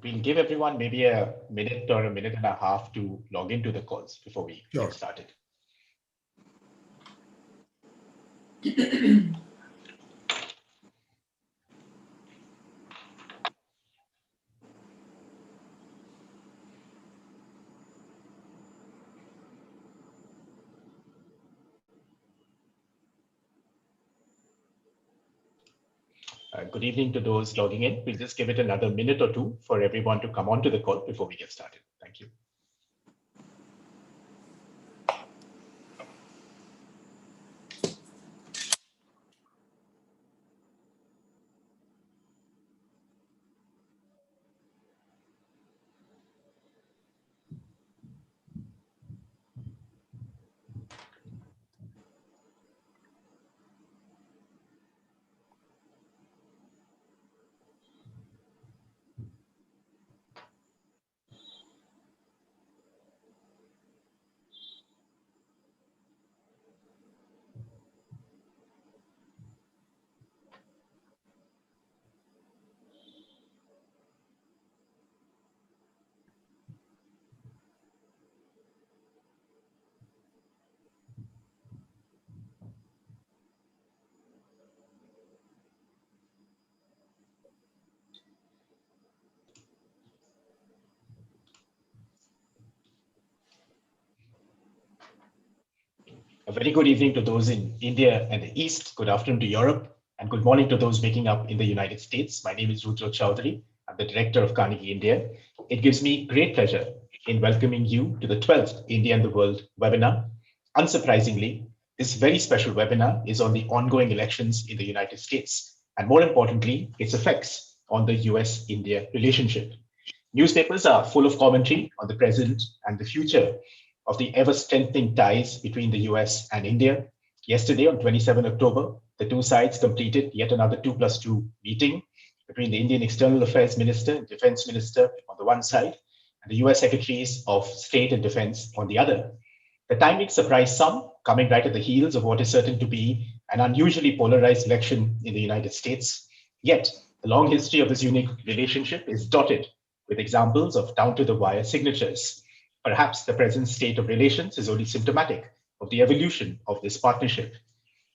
We'll give everyone maybe a minute or a minute and a half to log into the calls before we get started. Good evening to those logging in. We'll just give it another minute or two for everyone to come onto the call before we get started. Thank you. A very good evening to those in India and the East. Good afternoon to Europe, and good morning to those waking up in the United States. My name is Rudra Chaudhuri. I'm the director of Carnegie India. It gives me great pleasure in welcoming you to the 12th India and the World webinar. Unsurprisingly, this very special webinar is on the ongoing elections in the United States, and more importantly, its effects on the US-India relationship. Newspapers are full of commentary on the present and the future of the ever-strengthening ties between the US and India. Yesterday, on 27 October, the two sides completed yet another 2+2 meeting between the Indian External Affairs Minister and Defense Minister on the one side, and the US Secretaries of State and Defense on the other. The timing surprised some, coming right at the heels of what is certain to be an unusually polarized election in the United States. Yet, the long history of this unique relationship is dotted with examples of down-to-the-wire signatures. Perhaps the present state of relations is only symptomatic of the evolution of this partnership.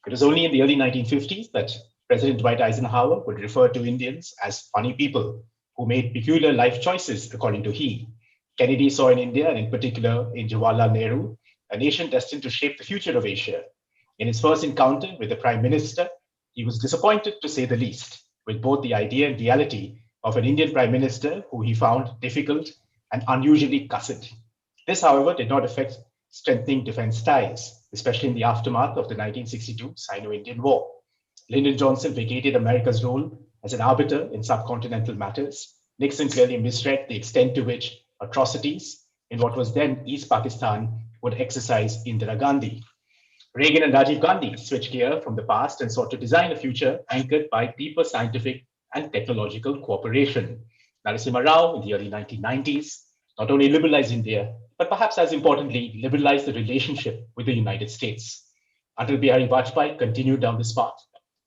It was only in the early 1950s that President Dwight Eisenhower would refer to Indians as funny people who made peculiar life choices, according to he. Kennedy saw in India, and in particular in Jawaharlal Nehru, a nation destined to shape the future of Asia. In his first encounter with the Prime Minister, he was disappointed, to say the least, with both the idea and reality of an Indian Prime Minister who he found difficult and unusually cussed. This, however, did not affect strengthening defense ties, especially in the aftermath of the 1962 Sino-Indian War. Lyndon Johnson vacated America's role as an arbiter in subcontinental matters. Nixon clearly misread the extent to which atrocities in what was then East Pakistan would exercise Indira Gandhi. Reagan and Rajiv Gandhi switched gear from the past and sought to design a future anchored by deeper scientific and technological cooperation. Narasimha Rao in the early 1990s not only liberalized India, but perhaps as importantly, liberalized the relationship with the United States. Atal Bihari Vajpayee continued down this path,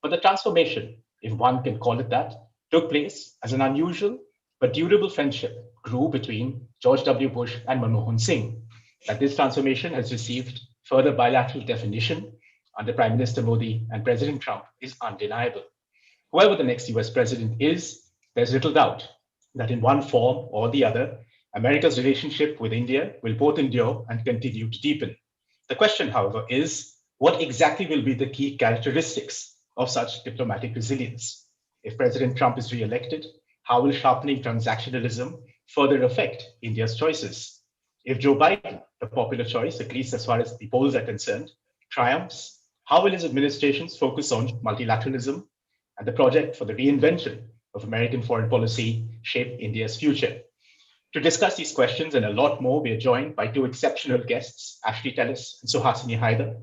but the transformation, if one can call it that, took place as an unusual but durable friendship grew between George W. Bush and Manmohan Singh. That this transformation has received further bilateral definition under Prime Minister Modi and President Trump is undeniable. Whoever the next US president is, there's little doubt that in one form or the other, America's relationship with India will both endure and continue to deepen. The question, however, is what exactly will be the key characteristics of such diplomatic resilience? If President Trump is re-elected, how will sharpening transactionalism further affect India's choices? If Joe Biden, the popular choice, at least as far as the polls are concerned, triumphs, how will his administration's focus on multilateralism and the project for the reinvention of American foreign policy shape India's future? To discuss these questions and a lot more, we are joined by two exceptional guests, Tellis and Suhasini Haidar.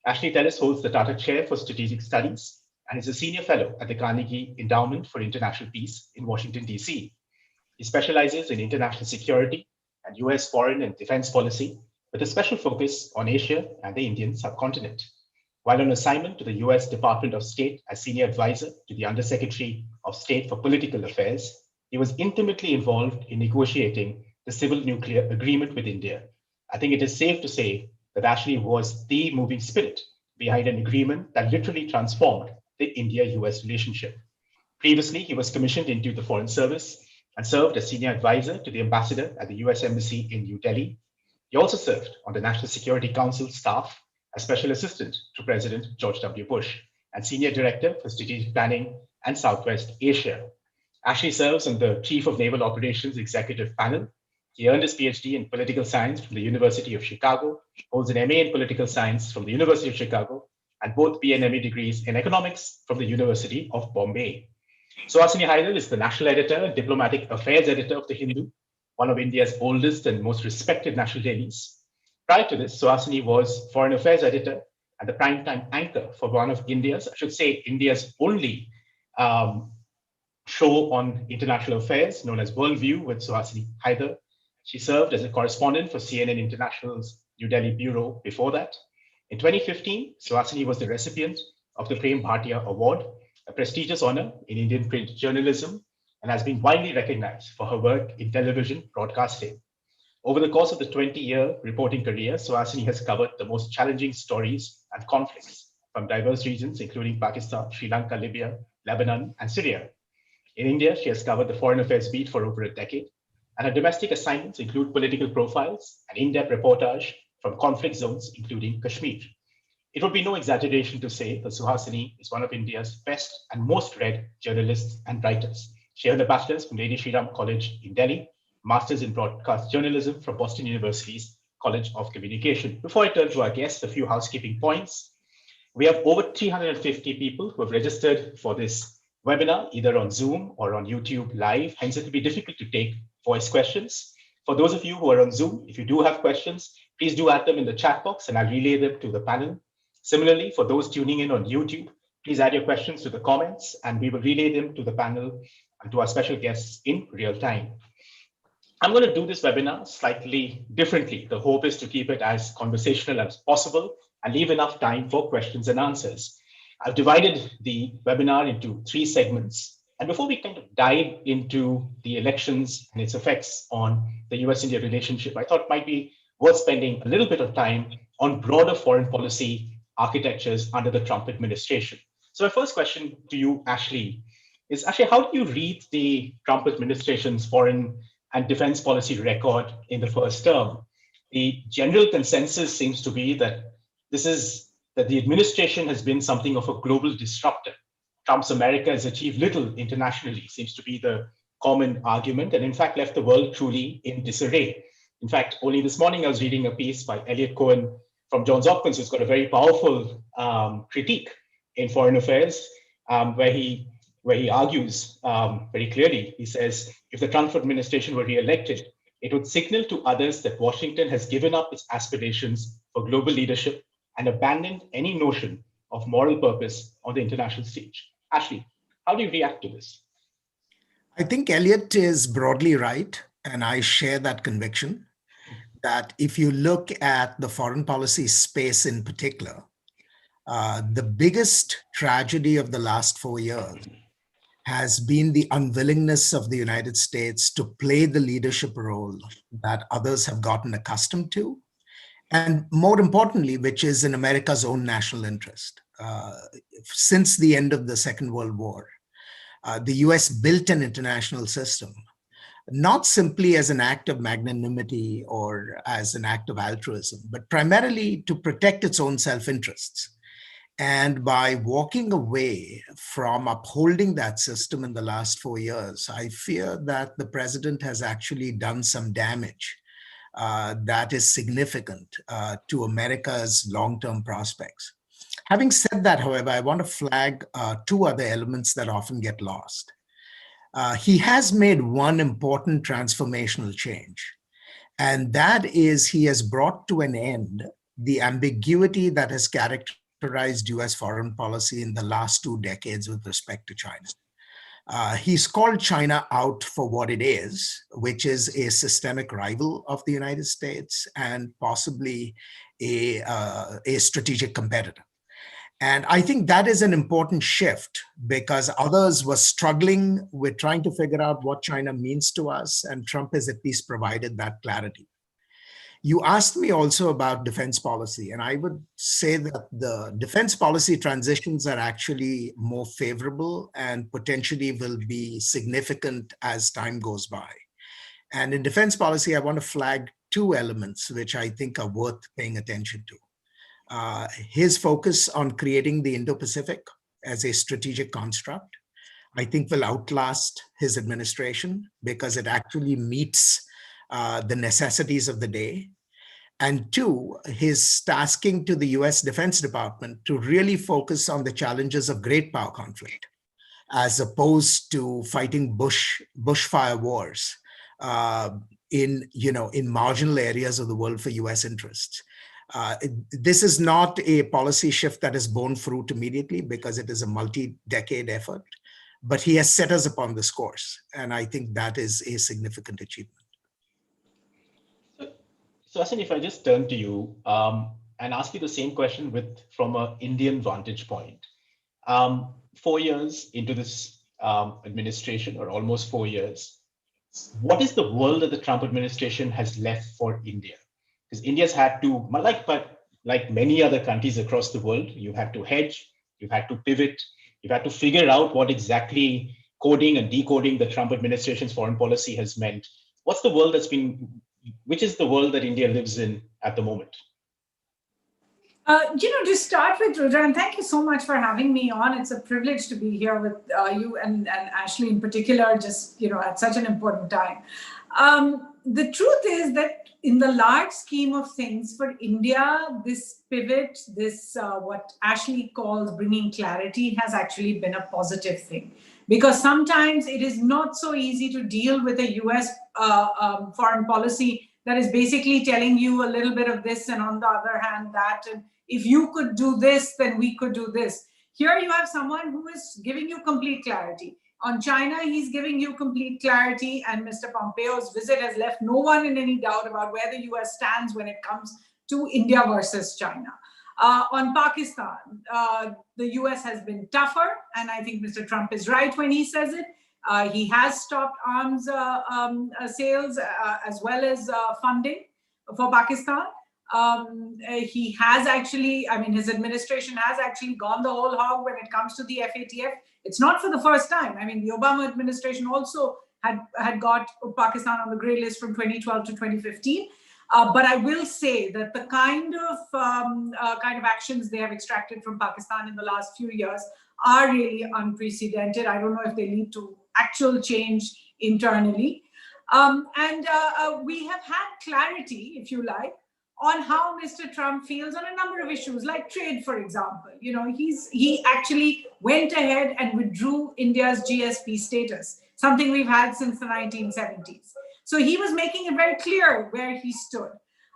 Ashley Tellis holds the Tata Chair for Strategic Studies and is a senior fellow at the Carnegie Endowment for International Peace in Washington, D.C. He specializes in international security and US foreign and defense policy with a special focus on Asia and the Indian subcontinent. While on assignment to the US Department of State as senior advisor to the Undersecretary of State for Political Affairs, he was intimately involved in negotiating the civil nuclear agreement with India. I think it is safe to say that Ashley was the moving spirit behind an agreement that literally transformed the India-US relationship. Previously, he was commissioned into the Foreign Service and served as senior advisor to the ambassador at the US Embassy in New Delhi. He also served on the National Security Council staff as special assistant to President George W. Bush and senior director for strategic planning and Southwest Asia. Ashley serves on the Chief of Naval Operations Executive Panel. He earned his PhD in political science from the University of Chicago, holds an MA in political science from the University of Chicago, and both B and MA degrees in economics from the University of Bombay. Suhasini Haidar is the national editor and diplomatic affairs editor of The Hindu, one of India's oldest and most respected national dailies. Prior to this, Suhasini was foreign affairs editor and the primetime anchor for one of India's, I should say, India's only show on international affairs known as Worldview with Suhasini Haidar. She served as a correspondent for CNN International's New Delhi bureau before that. In 2015, Suhasini was the recipient of the Prem Bhatia Award, a prestigious honor in Indian print journalism, and has been widely recognized for her work in television broadcasting. Over the course of the 20-year reporting career, Suhasini has covered the most challenging stories and conflicts from diverse regions, including Pakistan, Sri Lanka, Libya, Lebanon, and Syria. In India, she has covered the foreign affairs beat for over a decade, and her domestic assignments include political profiles and in-depth reportage from conflict zones, including Kashmir. It would be no exaggeration to say that Suhasini is one of India's best and most read journalists and writers. She earned a bachelor's from Lady Shri Ram College in Delhi, master's in broadcast journalism from Boston University's College of Communication. Before I turn to our guests, a few housekeeping points. We have over 350 people who have registered for this webinar, either on Zoom or on YouTube Live. Hence, it will be difficult to take voice questions. For those of you who are on Zoom, if you do have questions, please do add them in the chat box and I'll relay them to the panel. Similarly, for those tuning in on YouTube, please add your questions to the comments and we will relay them to the panel and to our special guests in real time. I'm going to do this webinar slightly differently. The hope is to keep it as conversational as possible and leave enough time for questions and answers. I've divided the webinar into 3 segments. And before we kind of dive into the elections and its effects on the US-India relationship, I thought it might be worth spending a little bit of time on broader foreign policy architectures under the Trump administration. So my first question to you, Ashley, is actually how do you read the Trump administration's foreign and defense policy record in the first term? The general consensus seems to be that the administration has been something of a global disruptor. Trump's America has achieved little internationally, seems to be the common argument, and in fact left the world truly in disarray. In fact, only this morning I was reading a piece by Elliot Cohen from Johns Hopkins, who's got a very powerful critique in foreign affairs, where he argues very clearly. He says, if the Trump administration were re-elected, it would signal to others that Washington has given up its aspirations for global leadership and abandoned any notion of moral purpose on the international stage. Ashley, how do you react to this? I think Elliot is broadly right, and I share that conviction that if you look at the foreign policy space in particular, the biggest tragedy of the last 4 years has been the unwillingness of the United States to play the leadership role that others have gotten accustomed to, and more importantly, which is in America's own national interest. Since the end of the Second World War, the US built an international system, not simply as an act of magnanimity or as an act of altruism, but primarily to protect its own self-interests. And by walking away from upholding that system in the last 4 years, I fear that the president has actually done some damage that is significant to America's long-term prospects. Having said that, however, I want to flag 2 other elements that often get lost. He has made one important transformational change, and that is he has brought to an end the ambiguity that has characterized US foreign policy in the last 2 decades with respect to China. He's called China out for what it is, which is a systemic rival of the United States and possibly a strategic competitor. And I think that is an important shift because others were struggling with trying to figure out what China means to us, and Trump has at least provided that clarity. You asked me also about defense policy, and I would say that the defense policy transitions are actually more favorable and potentially will be significant as time goes by. And in defense policy, I want to flag two elements which I think are worth paying attention to. His focus on creating the Indo-Pacific as a strategic construct, I think will outlast his administration because it actually meets the necessities of the day. And two, his tasking to the US Defense Department to really focus on the challenges of great power conflict, as opposed to fighting bushfire wars in marginal areas of the world for US interests. This is not a policy shift that is borne fruit immediately because it is a multi-decade effort, but he has set us upon this course. And I think that is a significant achievement. So, Asin, if I just turn to you and ask you the same question from an Indian vantage point. 4 years into this administration, or almost 4 years, what is the world that the Trump administration has left for India? Because India's had to, like many other countries across the world, you had to hedge, you've had to pivot, you've had to figure out what exactly coding and decoding the Trump administration's foreign policy has meant. What's the world which is the world that India lives in at the moment? To start with, Rudra, and thank you so much for having me on. It's a privilege to be here with you and Ashley in particular, just, at such an important time. The truth is that in the large scheme of things for India, this pivot, this what Ashley calls bringing clarity, has actually been a positive thing. Because sometimes it is not so easy to deal with a US foreign policy that is basically telling you a little bit of this and on the other hand that, and if you could do this, then we could do this. Here you have someone who is giving you complete clarity. On China, he's giving you complete clarity, and Mr. Pompeo's visit has left no one in any doubt about where the US stands when it comes to India versus China. On Pakistan, the US has been tougher, and I think Mr. Trump is right when he says it. He has stopped arms sales as well as funding for Pakistan. He has actually, his administration has actually gone the whole hog when it comes to the FATF. It's not for the first time. The Obama administration also had got Pakistan on the gray list from 2012 to 2015. But I will say that the kind of actions they have extracted from Pakistan in the last few years are really unprecedented. I don't know if they lead to actual change internally. We have had clarity, if you like, on how Mr. Trump feels on a number of issues, like trade, for example. He actually went ahead and withdrew India's GSP status, something we've had since the 1970s. So he was making it very clear where he stood.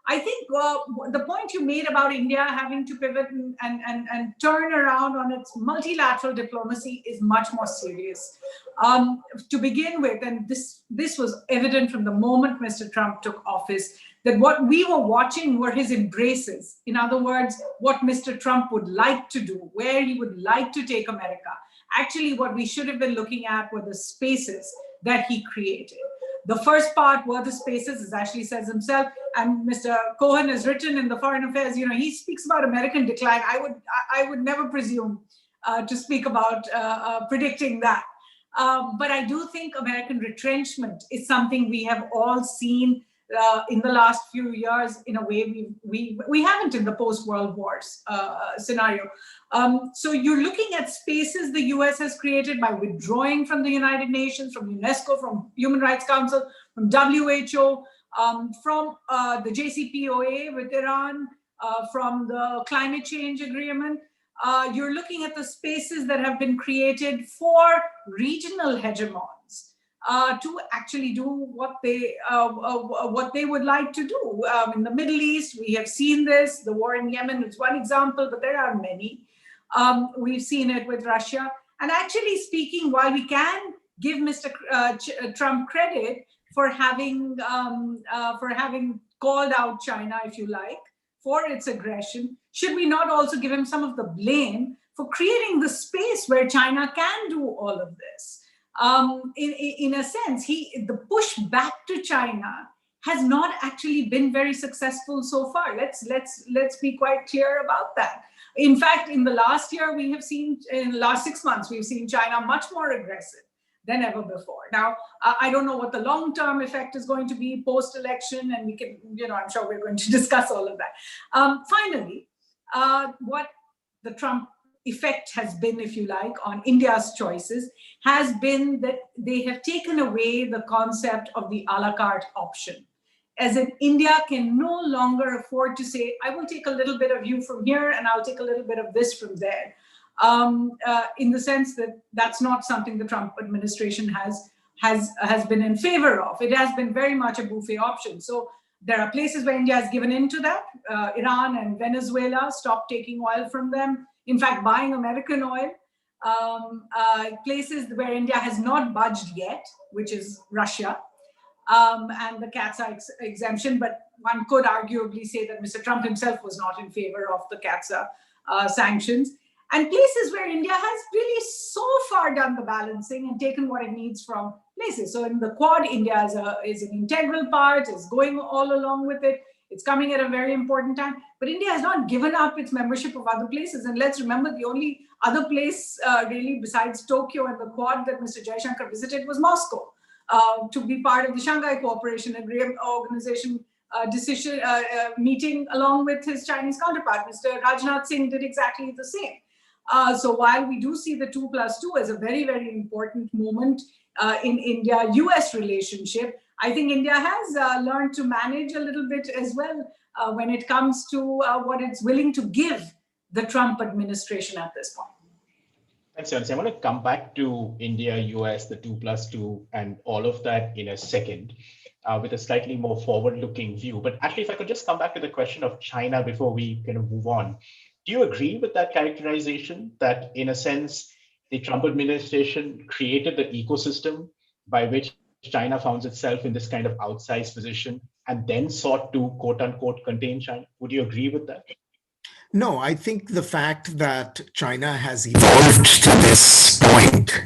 I think the point you made about India having to pivot and turn around on its multilateral diplomacy is much more serious. To begin with, and this was evident from the moment Mr. Trump took office, that what we were watching were his embraces. In other words, what Mr. Trump would like to do, where he would like to take America. Actually, what we should have been looking at were the spaces that he created. The first part were the spaces, as Ashley says himself, and Mr. Cohen has written in the Foreign Affairs, he speaks about American decline. I would never presume to speak about predicting that. But I do think American retrenchment is something we have all seen in the last few years in a way we haven't in the post-World Wars scenario. So you're looking at spaces the US has created by withdrawing from the United Nations, from UNESCO, from Human Rights Council, from WHO, from the JCPOA with Iran, from the climate change agreement. You're looking at the spaces that have been created for regional hegemons to actually do what they would like to do. In the Middle East, we have seen this. The war in Yemen is one example, but there are many. We've seen it with Russia. And actually speaking, while we can give Mr. Trump credit for having called out China, if you like, for its aggression, should we not also give him some of the blame for creating the space where China can do all of this? In a sense, the push back to China has not actually been very successful so far. Let's be quite clear about that. In fact, in the last year, we have seen, in the last 6 months, we've seen China much more aggressive than ever before. Now, I don't know what the long-term effect is going to be post-election, and we can, I'm sure we're going to discuss all of that. Finally, what the Trump effect has been, if you like, on India's choices has been that they have taken away the concept of the a la carte option. As in, India can no longer afford to say, I will take a little bit of you from here and I'll take a little bit of this from there. In the sense that that's not something the Trump administration has been in favor of. It has been very much a buffet option. So there are places where India has given in to that. Iran and Venezuela stopped taking oil from them. In fact, buying American oil. Places where India has not budged yet, which is Russia. And the CAATSA exemption, but one could arguably say that Mr. Trump himself was not in favor of the CAATSA sanctions. And places where India has really so far done the balancing and taken what it needs from places. So in the Quad, India is an integral part, is going all along with it. It's coming at a very important time. But India has not given up its membership of other places. And let's remember, the only other place really besides Tokyo and the Quad that Mr. Jaishankar visited was Moscow. To be part of the Shanghai Cooperation Organization meeting along with his Chinese counterpart. Mr. Rajnath Singh did exactly the same. So while we do see the 2+2 as a very, very important moment in India-U.S. relationship, I think India has learned to manage a little bit as well when it comes to what it's willing to give the Trump administration at this point. Thanks, Suhasini. I want to come back to India-U.S., the 2+2, and all of that in a second with a slightly more forward-looking view. But actually, if I could just come back to the question of China before we kind of move on. Do you agree with that characterization that, in a sense, the Trump administration created the ecosystem by which China found itself in this kind of outsized position and then sought to, quote unquote, contain China? Would you agree with that? No, I think the fact that China has evolved to this point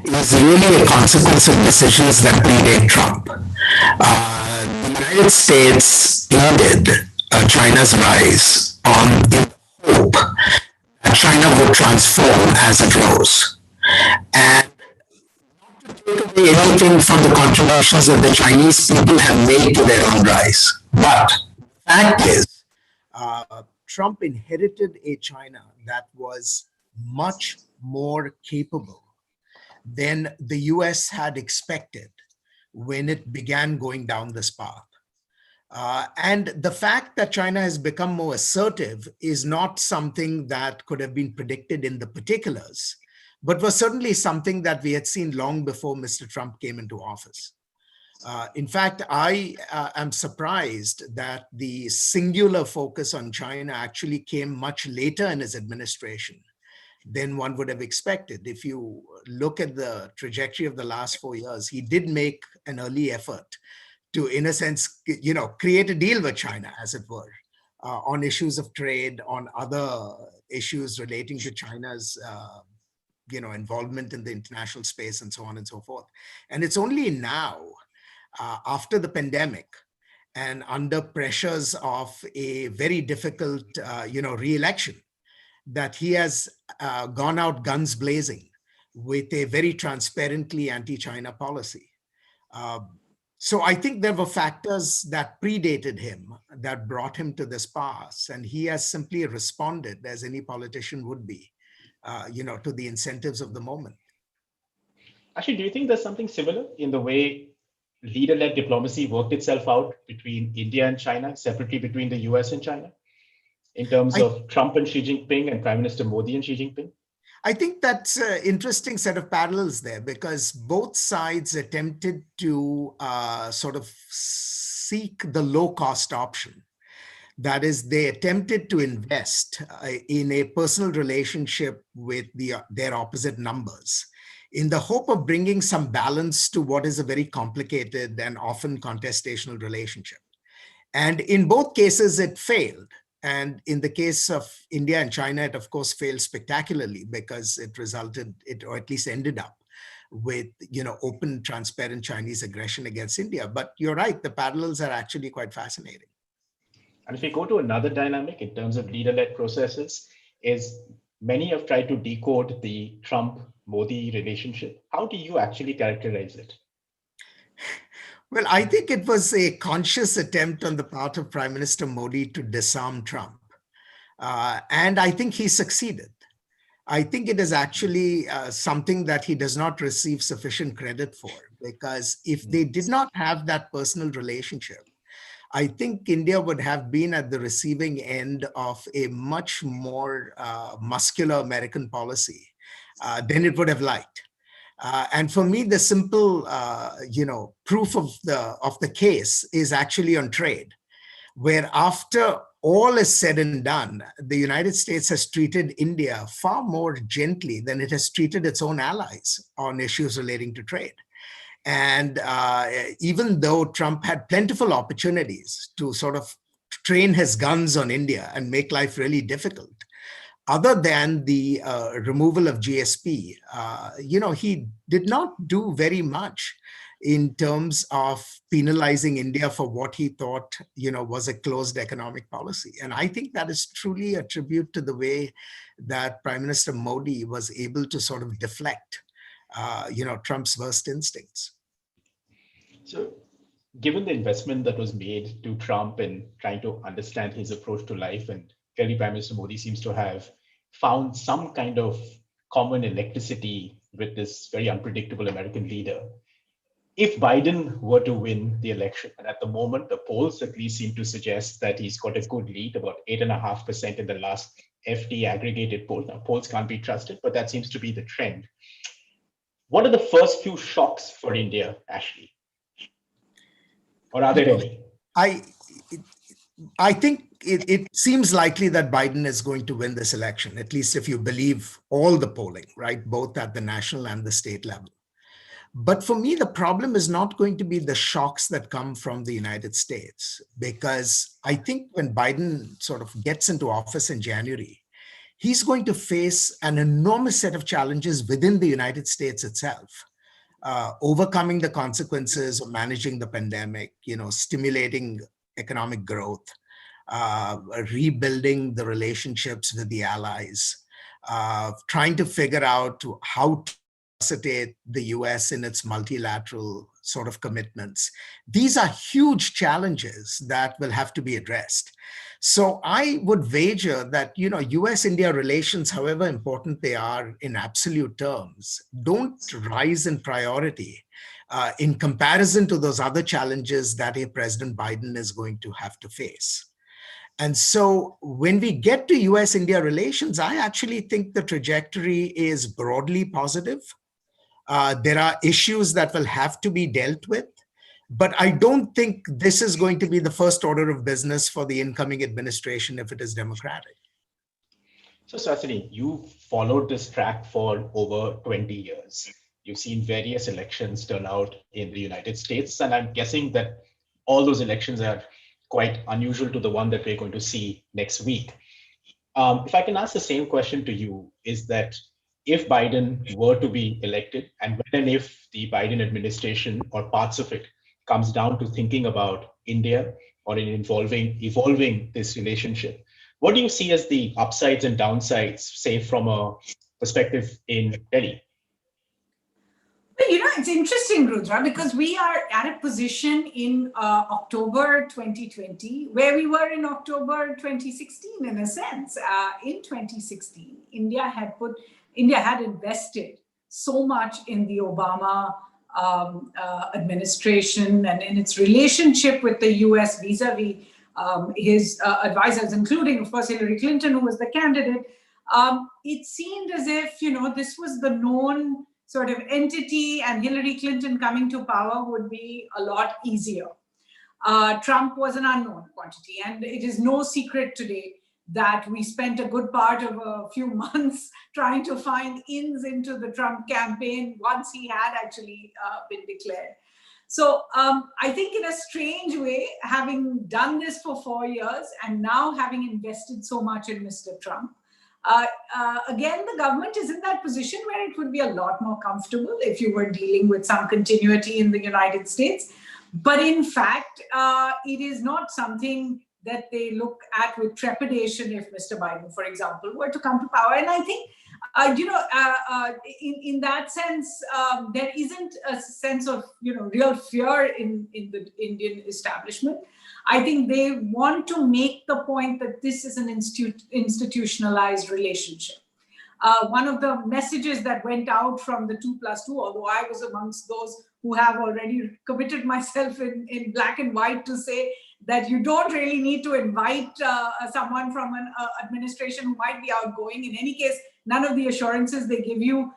is really a consequence of decisions that predate Trump. The United States aided China's rise on the hope that China would transform as it rose. And not to take away anything from the contributions that the Chinese people have made to their own rise. But the fact is, Trump inherited a China that was much more capable than the US had expected when it began going down this path. And the fact that China has become more assertive is not something that could have been predicted in the particulars, but was certainly something that we had seen long before Mr. Trump came into office. In fact, I am surprised that the singular focus on China actually came much later in his administration than one would have expected. If you look at the trajectory of the last 4 years, he did make an early effort to, in a sense, create a deal with China, as it were, on issues of trade, on other issues relating to China's involvement in the international space and so on and so forth. And it's only now, after the pandemic and under pressures of a very difficult, re-election, that he has gone out guns blazing with a very transparently anti-China policy. So I think there were factors that predated him that brought him to this pass, and he has simply responded, as any politician would be, to the incentives of the moment. Actually, do you think there's something similar in the way leader-led diplomacy worked itself out between India and China, separately between the US and China, in terms of Trump and Xi Jinping and Prime Minister Modi and Xi Jinping? I think that's an interesting set of parallels there, because both sides attempted to sort of seek the low-cost option. That is, they attempted to invest in a personal relationship with their opposite numbers, in the hope of bringing some balance to what is a very complicated and often contestational relationship. And in both cases, it failed. And in the case of India and China, it of course failed spectacularly because or at least ended up with, open, transparent Chinese aggression against India. But you're right, the parallels are actually quite fascinating. And if we go to another dynamic in terms of leader-led processes, is many have tried to decode the Trump-Modi relationship. How do you actually characterize it? Well, I think it was a conscious attempt on the part of Prime Minister Modi to disarm Trump. And I think he succeeded. I think it is actually something that he does not receive sufficient credit for, because if they did not have that personal relationship, I think India would have been at the receiving end of a much more muscular American policy than it would have liked. And for me, the simple, proof of the case is actually on trade, where after all is said and done, the United States has treated India far more gently than it has treated its own allies on issues relating to trade. And even though Trump had plentiful opportunities to sort of train his guns on India and make life really difficult, other than the removal of GSP, he did not do very much in terms of penalizing India for what he thought, was a closed economic policy. And I think that is truly a tribute to the way that Prime Minister Modi was able to sort of deflect, Trump's worst instincts. So, given the investment that was made to Trump in trying to understand his approach to life, and clearly Prime Minister Modi seems to have found some kind of common electricity with this very unpredictable American leader. If Biden were to win the election, and at the moment, the polls at least seem to suggest that he's got a good lead, about 8.5% in the last FT aggregated poll. Now, polls can't be trusted, but that seems to be the trend. What are the first few shocks for India, Ashley? Or are there any? I think it seems likely that Biden is going to win this election, at least if you believe all the polling, right, both at the national and the state level. But for me, the problem is not going to be the shocks that come from the United States, because I think when Biden sort of gets into office in January, he's going to face an enormous set of challenges within the United States itself. Overcoming the consequences of managing the pandemic, stimulating economic growth, rebuilding the relationships with the allies, trying to figure out how to facilitate the U.S. in its multilateral sort of commitments. These are huge challenges that will have to be addressed. So I would wager that, U.S.-India relations, however important they are in absolute terms, don't rise in priority in comparison to those other challenges that a President Biden is going to have to face. And so when we get to US-India relations, I actually think the trajectory is broadly positive. There are issues that will have to be dealt with, but I don't think this is going to be the first order of business for the incoming administration if it is democratic. So Suhasini, you followed this track for over 20 years. You've seen various elections turn out in the United States, and I'm guessing that all those elections are quite unusual to the one that we're going to see next week. If I can ask the same question to you, is that if Biden were to be elected, and when and if the Biden administration or parts of it comes down to thinking about India or in evolving this relationship, what do you see as the upsides and downsides, say from a perspective in Delhi? It's interesting, Rudra, because we are at a position in October 2020 where we were in October 2016, in a sense. In 2016, India had invested so much in the Obama administration and in its relationship with the US vis-a-vis his advisors, including, of course, Hillary Clinton, who was the candidate. It seemed as if, this was the known sort of entity, and Hillary Clinton coming to power would be a lot easier. Trump was an unknown quantity, and it is no secret today that we spent a good part of a few months trying to find ins into the Trump campaign once he had actually been declared. So I think in a strange way, having done this for 4 years and now having invested so much in Mr. Trump, again, the government is in that position where it would be a lot more comfortable if you were dealing with some continuity in the United States. But in fact, it is not something that they look at with trepidation if Mr. Biden, for example, were to come to power. And I think, in that sense, there isn't a sense of, real fear in the Indian establishment. I think they want to make the point that this is an institutionalized relationship. One of the messages that went out from the 2+2, although I was amongst those who have already committed myself in black and white to say that you don't really need to invite someone from an administration who might be outgoing. In any case, none of the assurances they give you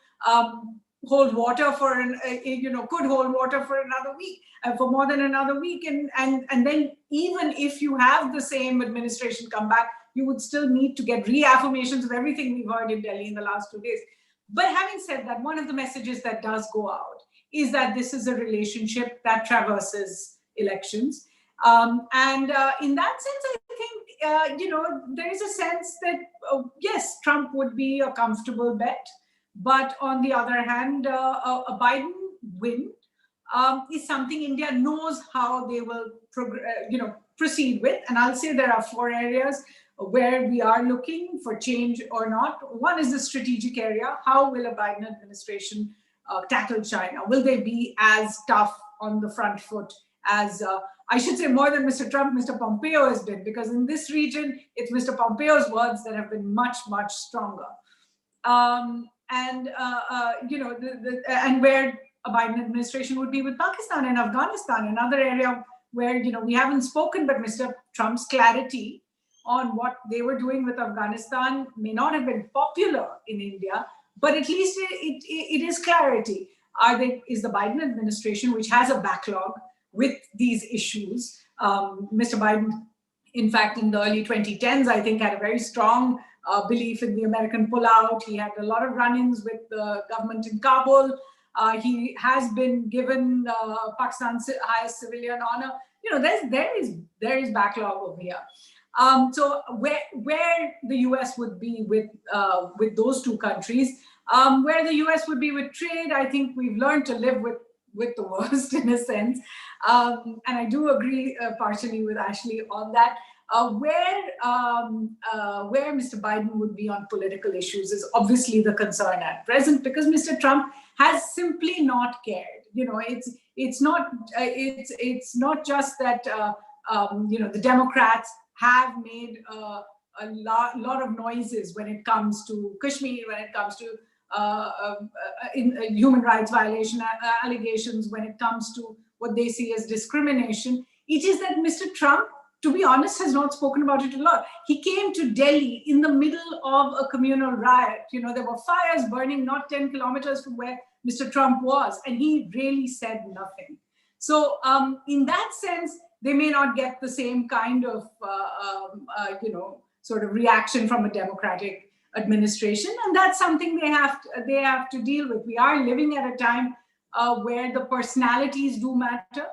hold water for could hold water for another week, for more than another week. And then even if you have the same administration come back, you would still need to get reaffirmations of everything we've heard in Delhi in the last 2 days. But having said that, one of the messages that does go out is that this is a relationship that traverses elections. And in that sense, I think, there is a sense that, yes, Trump would be a comfortable bet. But on the other hand, a Biden win is something India knows how they will proceed with. And I'll say there are 4 areas where we are looking for change or not. One is the strategic area. How will a Biden administration tackle China? Will they be as tough on the front foot as, I should say more than Mr. Trump, Mr. Pompeo has been? Because in this region, it's Mr. Pompeo's words that have been much, much stronger. And where a Biden administration would be with Pakistan and Afghanistan, another area where, we haven't spoken, but Mr. Trump's clarity on what they were doing with Afghanistan may not have been popular in India, but at least it is clarity. Is the Biden administration, which has a backlog with these issues, Mr. Biden, in fact, in the early 2010s, I think, had a very strong belief in the American pullout. He had a lot of run-ins with the government in Kabul. He has been given Pakistan's highest civilian honor. There is backlog over here. So where the U.S. would be with those 2 countries, where the U.S. would be with trade, I think we've learned to live with the worst in a sense. And I do agree partially with Ashley on that. Where Mr. Biden would be on political issues is obviously the concern at present, because Mr. Trump has simply not cared. It's not just that the Democrats have made a lot of noises when it comes to Kashmir, when it comes to human rights violation allegations, when it comes to what they see as discrimination. It is that Mr. Trump, to be honest, has not spoken about it a lot. He came to Delhi in the middle of a communal riot. There were fires burning not 10 kilometers from where Mr. Trump was, and he really said nothing. So in that sense, they may not get the same kind of, sort of reaction from a Democratic administration, and that's something they have to deal with. We are living at a time where the personalities do matter.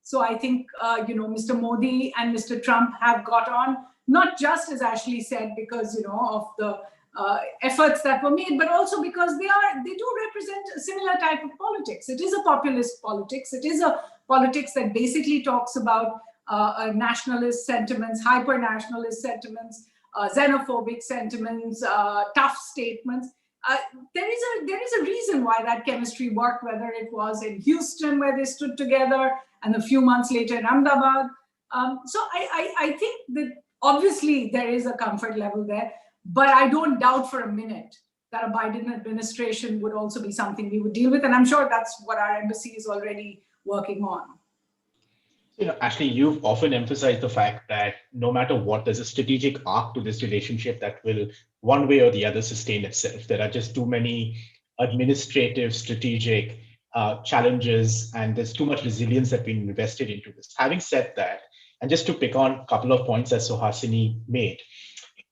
So I think, Mr. Modi and Mr. Trump have got on, not just, as Ashley said, because, of the efforts that were made, but also because they do represent a similar type of politics. It is a populist politics. It is a politics that basically talks about nationalist sentiments, hyper-nationalist sentiments, xenophobic sentiments, tough statements. There is a reason why that chemistry worked, whether it was in Houston where they stood together and a few months later in Ahmedabad. So I think that obviously there is a comfort level there, but I don't doubt for a minute that a Biden administration would also be something we would deal with. And I'm sure that's what our embassy is already working on. Ashley, you've often emphasized the fact that no matter what, there's a strategic arc to this relationship that will one way or the other sustain itself. There are just too many administrative, strategic challenges, and there's too much resilience that's been invested into this. Having said that, and just to pick on a couple of points that Suhasini made,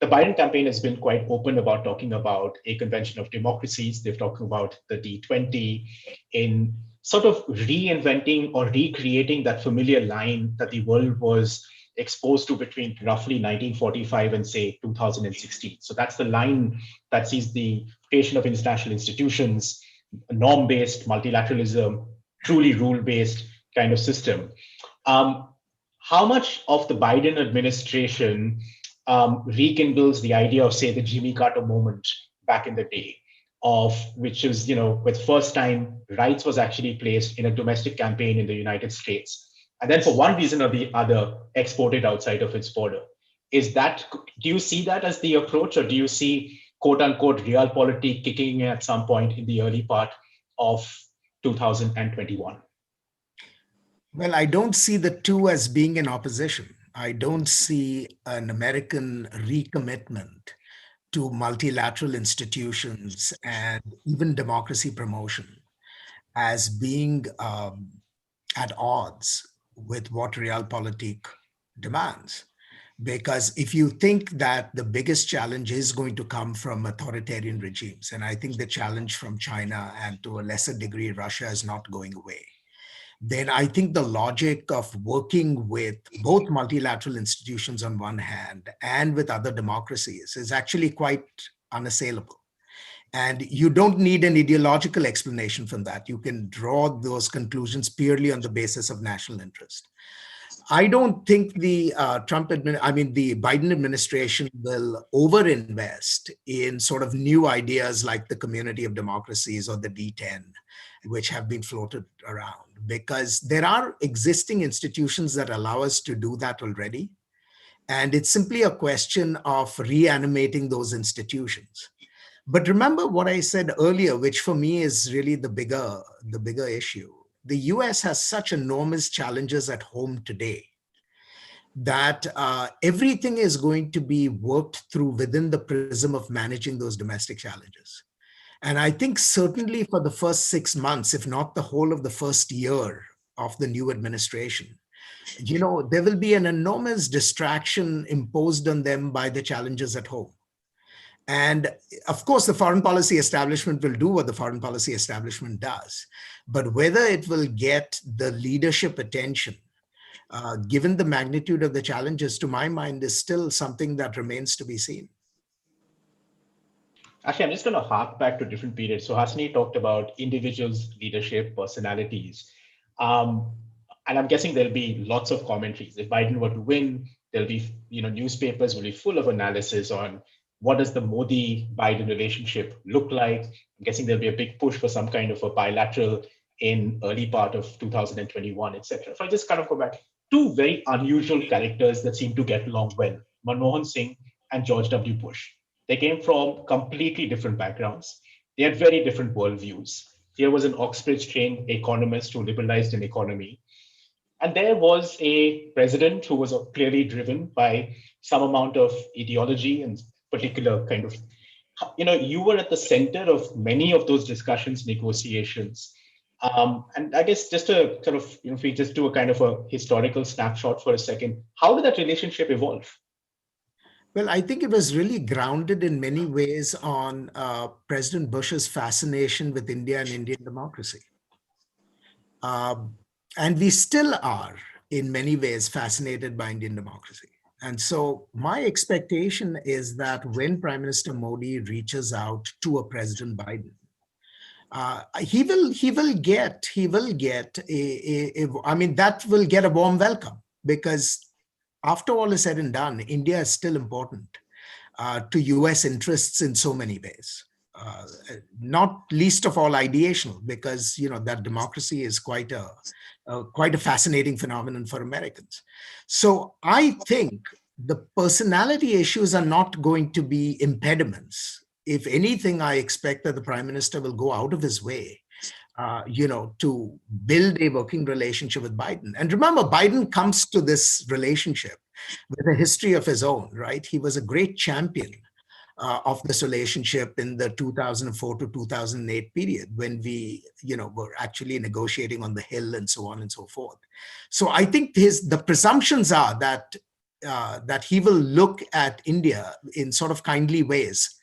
the Biden campaign has been quite open about talking about a convention of democracies. They've talked about the G20. In sort of reinventing or recreating that familiar line that the world was exposed to between roughly 1945 and say 2016. So that's the line that sees the creation of international institutions, norm-based multilateralism, truly rule-based kind of system. How much of the Biden administration rekindles the idea of, say, the Jimmy Carter moment back in the day, of which is, with first time rights was actually placed in a domestic campaign in the United States, and then for one reason or the other exported outside of its border. Do you see that as the approach, or do you see quote unquote realpolitik kicking in at some point in the early part of 2021? Well, I don't see the two as being in opposition. I don't see an American recommitment to multilateral institutions and even democracy promotion as being at odds with what realpolitik demands. Because if you think that the biggest challenge is going to come from authoritarian regimes, and I think the challenge from China and to a lesser degree Russia is not going away, then I think the logic of working with both multilateral institutions on one hand and with other democracies is actually quite unassailable. And you don't need an ideological explanation from that. You can draw those conclusions purely on the basis of national interest. I don't think the the Biden administration will overinvest in sort of new ideas like the Community of Democracies or the D10, which have been floated around, because there are existing institutions that allow us to do that already. And it's simply a question of reanimating those institutions. But remember what I said earlier, which for me is really the bigger issue. The US has such enormous challenges at home today that everything is going to be worked through within the prism of managing those domestic challenges. And I think certainly for the first 6 months, if not the whole of the first year of the new administration, there will be an enormous distraction imposed on them by the challenges at home. And of course, the foreign policy establishment will do what the foreign policy establishment does. But whether it will get the leadership attention, given the magnitude of the challenges, to my mind, is still something that remains to be seen. Actually, I'm just going to hark back to different periods. So Hasni talked about individuals, leadership, personalities. And I'm guessing there'll be lots of commentaries. If Biden were to win, there'll be, newspapers will be full of analysis on what does the Modi-Biden relationship look like. I'm guessing there'll be a big push for some kind of a bilateral in early part of 2021, etc. If I just kind of go back, two very unusual characters that seem to get along well, Manmohan Singh and George W. Bush. They came from completely different backgrounds. They had very different worldviews. Here was an Oxbridge-trained economist who liberalized an economy. And there was a president who was clearly driven by some amount of ideology and particular kind of, you were at the center of many of those discussions, negotiations. And I guess just to sort of, if we just do a kind of a historical snapshot for a second, how did that relationship evolve? Well, I think it was really grounded in many ways on President Bush's fascination with India and Indian democracy. And we still are, in many ways, fascinated by Indian democracy. And so my expectation is that when Prime Minister Modi reaches out to a President Biden, he will get that will get a warm welcome, because after all is said and done, India is still important to US interests in so many ways, not least of all ideational, because that democracy is quite a fascinating phenomenon for Americans. So I think the personality issues are not going to be impediments. If anything, I expect that the Prime Minister will go out of his way, to build a working relationship with Biden. And remember, Biden comes to this relationship with a history of his own, right? He was a great champion of this relationship in the 2004 to 2008 period, when we, were actually negotiating on the Hill and so on and so forth. So I think the presumptions are that he will look at India in sort of kindly ways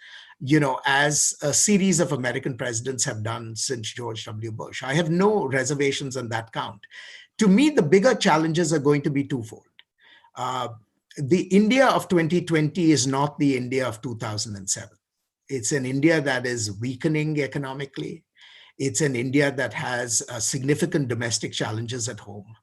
as a series of American presidents have done since George W. Bush. I have no reservations on that count. To me, the bigger challenges are going to be twofold. The India of 2020 is not the India of 2007. It's an India that is weakening economically. It's an India that has significant domestic challenges at home.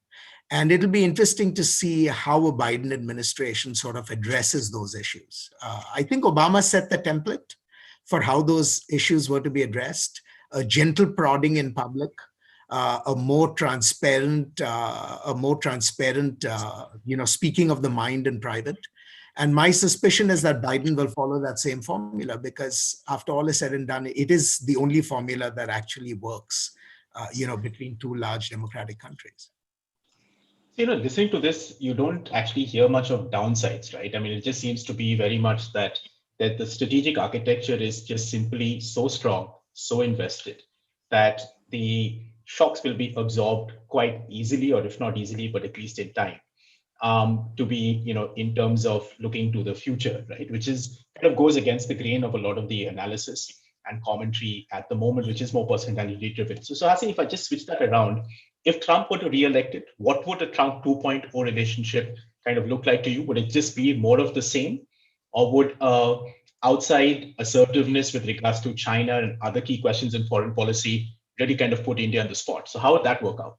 And it'll be interesting to see how a Biden administration sort of addresses those issues. I think Obama set the template for how those issues were to be addressed: a gentle prodding in public, a more transparent, speaking of the mind in private. And my suspicion is that Biden will follow that same formula, because after all is said and done, it is the only formula that actually works, between two large democratic countries. Listening to this, you don't actually hear much of downsides, right? I mean, it just seems to be very much that the strategic architecture is just simply so strong, so invested, that the shocks will be absorbed quite easily, or if not easily, but at least in time, to be, in terms of looking to the future, right? Which is kind of goes against the grain of a lot of the analysis and commentary at the moment, which is more personality driven. So Suhasini, if I just switch that around, if Trump were to re-elect it, what would a Trump 2.0 relationship kind of look like to you? Would it just be more of the same? Or would outside assertiveness with regards to China and other key questions in foreign policy really kind of put India on the spot? So how would that work out?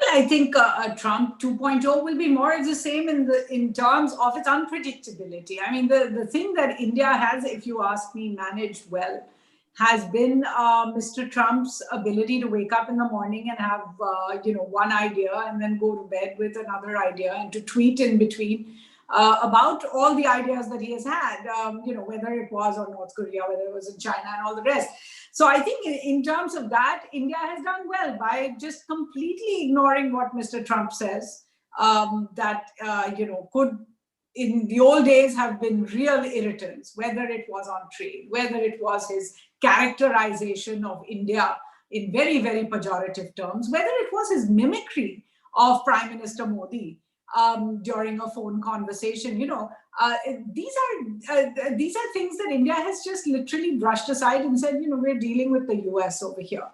Well, I think Trump 2.0 will be more of the same in terms of its unpredictability. I mean, the thing that India has, if you ask me, managed well, has been Mr. Trump's ability to wake up in the morning and have one idea and then go to bed with another idea, and to tweet in between about all the ideas that he has had, whether it was on North Korea, whether it was in China and all the rest. So I think in terms of that, India has done well by just completely ignoring what Mr. Trump says, that could in the old days have been real irritants, whether it was on trade, whether it was his characterization of India in very, very pejorative terms, whether it was his mimicry of Prime Minister Modi during a phone conversation. These are things that India has just literally brushed aside and said, we're dealing with the US over here.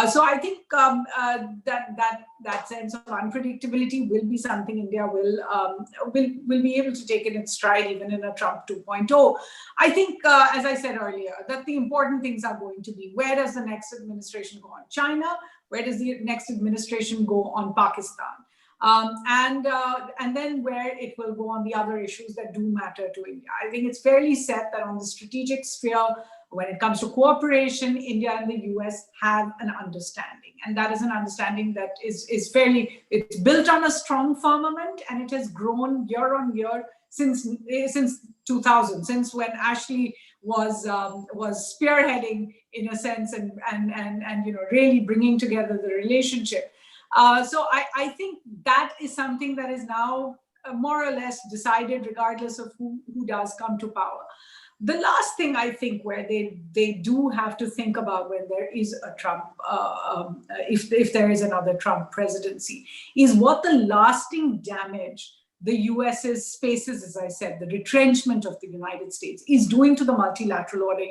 So I think that sense of unpredictability will be something India will be able to take in its stride, even in a Trump 2.0. I think, as I said earlier, that the important things are going to be: where does the next administration go on China? Where does the next administration go on Pakistan? And then where it will go on the other issues that do matter to India. I think it's fairly set that on the strategic sphere, when it comes to cooperation, India and the US have an understanding. And that is an understanding that is fairly, it's built on a strong firmament, and it has grown year on year since 2000, since when Ashley was spearheading, in a sense, and really bringing together the relationship. So I think that is something that is now more or less decided, regardless of who does come to power. The last thing I think where they do have to think about when there is a Trump, if there is another Trump presidency, is what the lasting damage the US's faces, as I said, the retrenchment of the United States is doing to the multilateral order.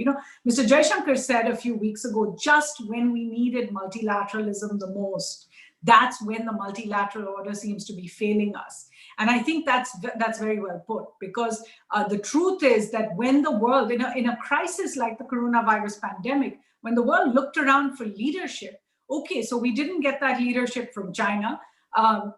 Mr. Jaishankar said a few weeks ago, just when we needed multilateralism the most, that's when the multilateral order seems to be failing us. And I think that's very well put, because the truth is that when the world, in a crisis like the coronavirus pandemic, when the world looked around for leadership, okay, so we didn't get that leadership from China,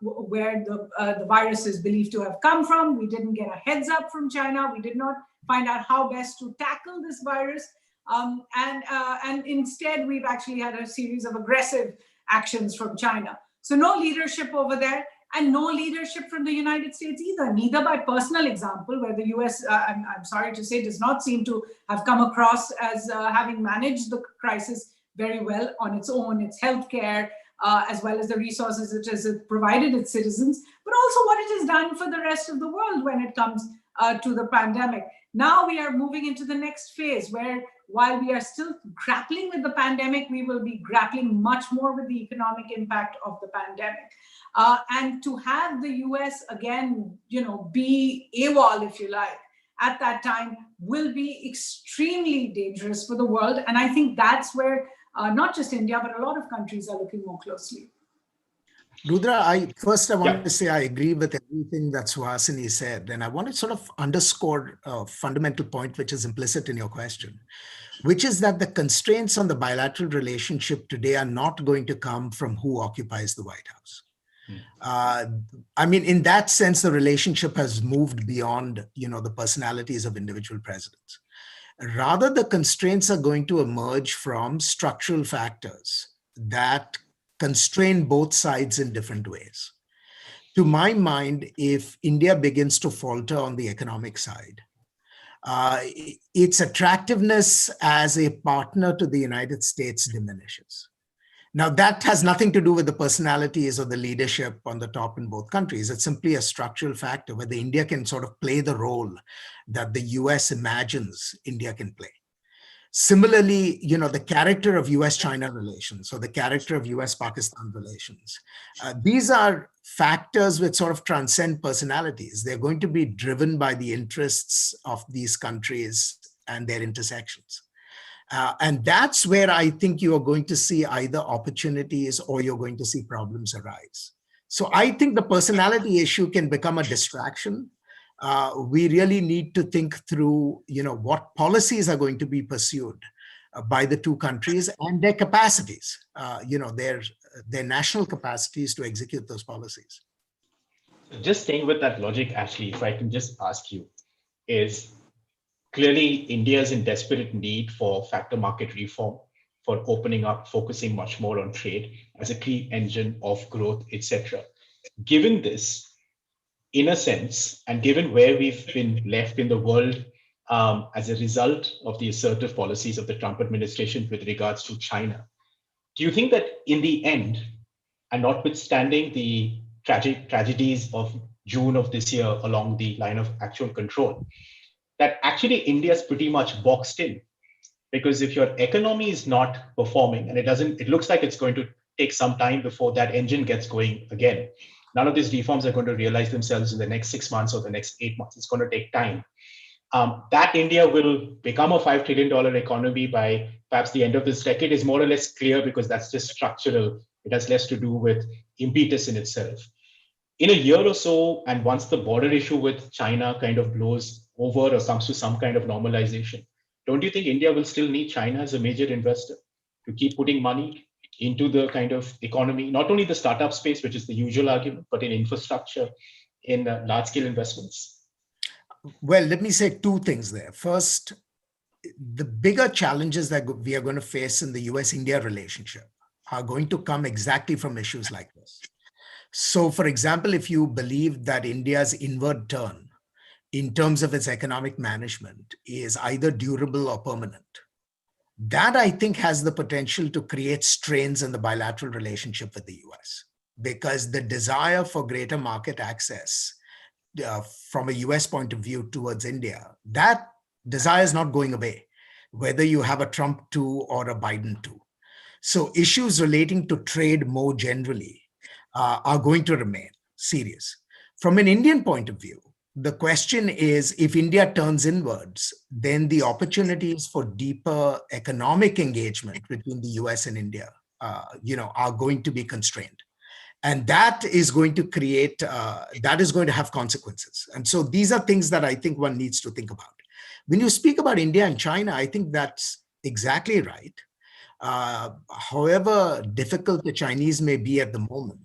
where the virus is believed to have come from. We didn't get a heads up from China. We did not find out how best to tackle this virus. And instead, we've actually had a series of aggressive actions from China. So no leadership over there, and no leadership from the United States either, neither by personal example, where the US, I'm sorry to say, does not seem to have come across as having managed the crisis very well on its own, its healthcare, as well as the resources it has provided its citizens, but also what it has done for the rest of the world when it comes to the pandemic. Now we are moving into the next phase, where while we are still grappling with the pandemic, we will be grappling much more with the economic impact of the pandemic. And to have the US again, be AWOL, if you like, at that time will be extremely dangerous for the world. And I think that's where not just India, but a lot of countries are looking more closely. Rudra, I want to say I agree with everything that Suhasini said. And I want to sort of underscore a fundamental point which is implicit in your question, which is that the constraints on the bilateral relationship today are not going to come from who occupies the White House. I mean, in that sense, the relationship has moved beyond, the personalities of individual presidents. Rather, the constraints are going to emerge from structural factors that constrain both sides in different ways. To my mind, if India begins to falter on the economic side, its attractiveness as a partner to the United States diminishes. Now, that has nothing to do with the personalities or the leadership on the top in both countries. It's simply a structural factor whether India can sort of play the role that the US imagines India can play. Similarly, the character of US-China relations or the character of US-Pakistan relations, these are factors which sort of transcend personalities. They're going to be driven by the interests of these countries and their intersections. And that's where I think you are going to see either opportunities or you're going to see problems arise. So I think the personality issue can become a distraction. We really need to think through, what policies are going to be pursued by the two countries and their capacities, their national capacities to execute those policies. Just staying with that logic, Ashley, if I can just ask you, is clearly India is in desperate need for factor market reform, for opening up, focusing much more on trade as a key engine of growth, etc. Given this, in a sense, and given where we've been left in the world as a result of the assertive policies of the Trump administration with regards to China, do you think that in the end, and notwithstanding the tragedies of June of this year along the line of actual control, that actually India is pretty much boxed in? Because if your economy is not performing, and it looks like it's going to take some time before that engine gets going again. None of these reforms are going to realize themselves in the next 6 months or the next 8 months. It's going to take time. That India will become a $5 trillion economy by perhaps the end of this decade is more or less clear, because that's just structural. It has less to do with impetus in itself. In a year or so, and once the border issue with China kind of blows over or comes to some kind of normalization, don't you think India will still need China as a major investor to keep putting money into the kind of economy, not only the startup space, which is the usual argument, but in infrastructure, in large-scale investments? Well, let me say two things there. First, the bigger challenges that we are going to face in the US-India relationship are going to come exactly from issues like this. So, for example, if you believe that India's inward turn in terms of its economic management is either durable or permanent, that I think has the potential to create strains in the bilateral relationship with the US, because the desire for greater market access from a US point of view towards India, that desire is not going away, whether you have a Trump 2 or a Biden 2. So issues relating to trade more generally are going to remain serious. From an Indian point of view, the question is, if India turns inwards, then the opportunities for deeper economic engagement between the US and India, are going to be constrained. And that is going to create, that is going to have consequences. And so these are things that I think one needs to think about. When you speak about India and China, I think that's exactly right. However difficult the Chinese may be at the moment,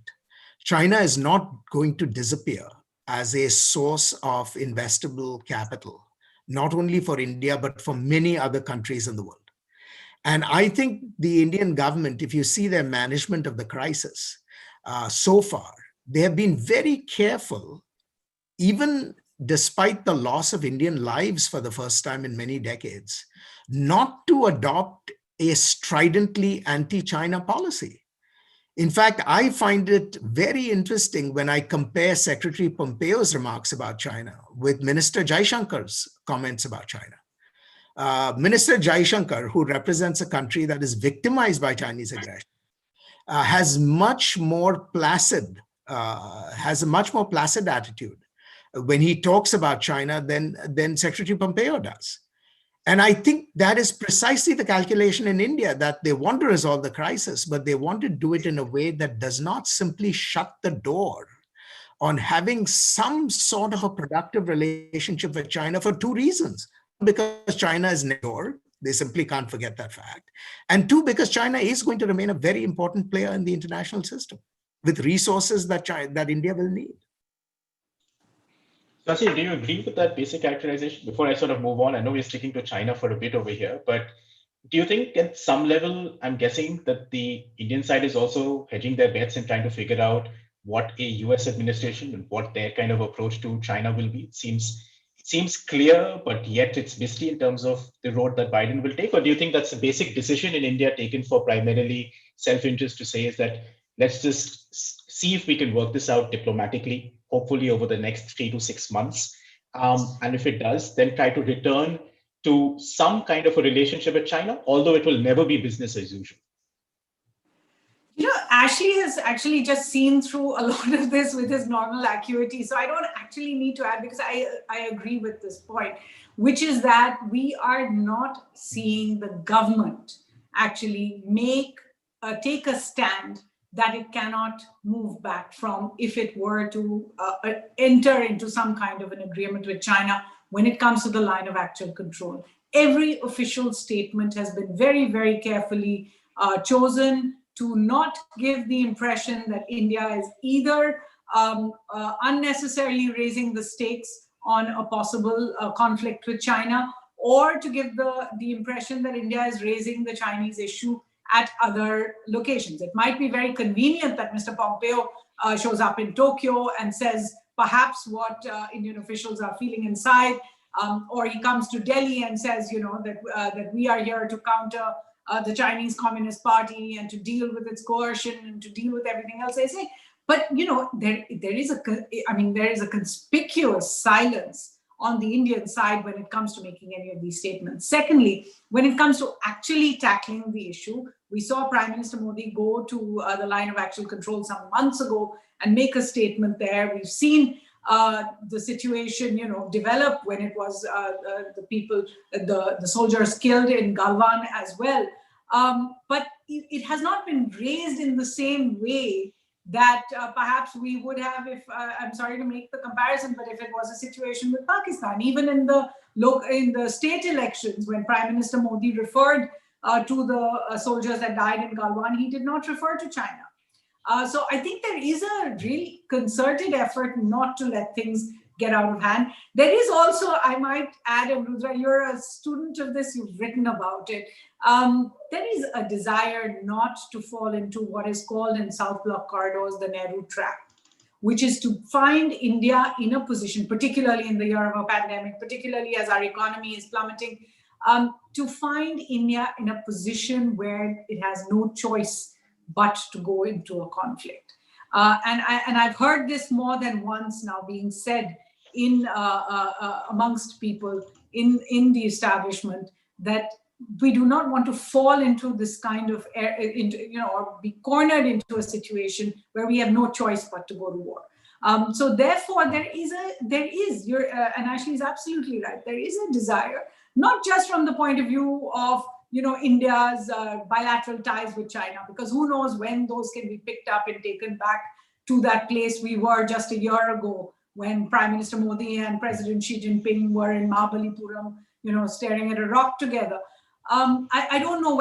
China is not going to disappear as a source of investable capital, not only for India, but for many other countries in the world. And I think the Indian government, if you see their management of the crisis so far, they have been very careful, even despite the loss of Indian lives for the first time in many decades, not to adopt a stridently anti-China policy. In fact, I find it very interesting when I compare Secretary Pompeo's remarks about China with Minister Jaishankar's comments about China. Minister Jaishankar, who represents a country that is victimized by Chinese aggression, has a much more placid attitude when he talks about China than Secretary Pompeo does. And I think that is precisely the calculation in India, that they want to resolve the crisis, but they want to do it in a way that does not simply shut the door on having some sort of a productive relationship with China for two reasons. Because China is next door, they simply can't forget that fact. And two, because China is going to remain a very important player in the international system with resources that India will need. Sasi, do you agree with that basic characterization? Before I sort of move on, I know we're sticking to China for a bit over here, but do you think at some level, I'm guessing that the Indian side is also hedging their bets and trying to figure out what a US administration and what their kind of approach to China will be? It seems clear, but yet it's misty in terms of the road that Biden will take? Or do you think that's a basic decision in India taken for primarily self-interest to say is that let's just see if we can work this out diplomatically, hopefully over the next 3 to 6 months. And if it does, then try to return to some kind of a relationship with China, although it will never be business as usual. Ashley has actually just seen through a lot of this with his normal acuity. So I don't actually need to add, because I agree with this point, which is that we are not seeing the government actually take a stand that it cannot move back from if it were to enter into some kind of an agreement with China when it comes to the line of actual control. Every official statement has been very, very carefully chosen to not give the impression that India is either unnecessarily raising the stakes on a possible conflict with China, or to give the impression that India is raising the Chinese issue at other locations. It might be very convenient that Mr. Pompeo shows up in Tokyo and says perhaps what Indian officials are feeling inside, or he comes to Delhi and says, that we are here to counter the Chinese Communist Party and to deal with its coercion and to deal with everything else they say. But there is a conspicuous silence on the Indian side when it comes to making any of these statements. Secondly, when it comes to actually tackling the issue, we saw Prime Minister Modi go to the line of actual control some months ago and make a statement there. We've seen the situation, develop when it was the soldiers killed in Galwan as well. But it has not been raised in the same way that perhaps we would have if, I'm sorry to make the comparison, but if it was a situation with Pakistan, even in the state elections, when Prime Minister Modi referred to the soldiers that died in Galwan, he did not refer to China. So I think there is a really concerted effort not to let things get out of hand. There is also, I might add, and Rudra, you're a student of this, you've written about it. There is a desire not to fall into what is called in South Bloc corridors the Nehru trap, which is to find India in a position, particularly in the year of a pandemic, particularly as our economy is plummeting, to find India in a position where it has no choice but to go into a conflict. And I've heard this more than once now being said in amongst people in the establishment, that we do not want to fall into this kind of, or be cornered into a situation where we have no choice but to go to war. So therefore, and Ashley is absolutely right, there is a desire, not just from the point of view of India's bilateral ties with China, because who knows when those can be picked up and taken back to that place we were just a year ago, when Prime Minister Modi and President Xi Jinping were in Mahabalipuram, staring at a rock together. I don't know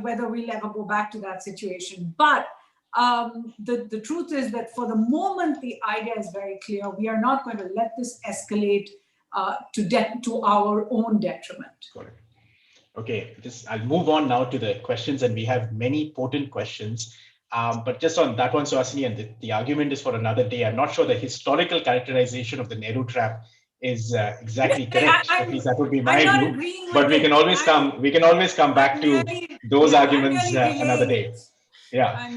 whether we'll ever go back to that situation, but the truth is that for the moment, the idea is very clear. We are not going to let this escalate to our own detriment. Got it. Okay, I'll move on now to the questions, and we have many potent questions. But just on that one, Suhasini, and the argument is for another day. I'm not sure the historical characterization of the Nehru trap is exactly correct. At least that would be my view. But we can always come back to those arguments another day. Yeah.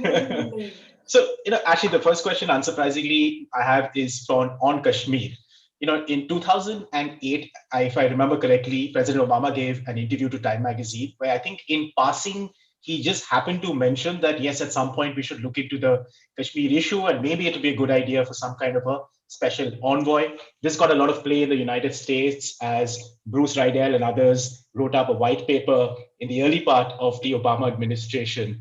So, actually, the first question, unsurprisingly, I have is on Kashmir. In 2008, if I remember correctly, President Obama gave an interview to Time magazine where I think in passing, he just happened to mention that, yes, at some point we should look into the Kashmir issue, and maybe it would be a good idea for some kind of a special envoy. This got a lot of play in the United States as Bruce Riedel and others wrote up a white paper in the early part of the Obama administration.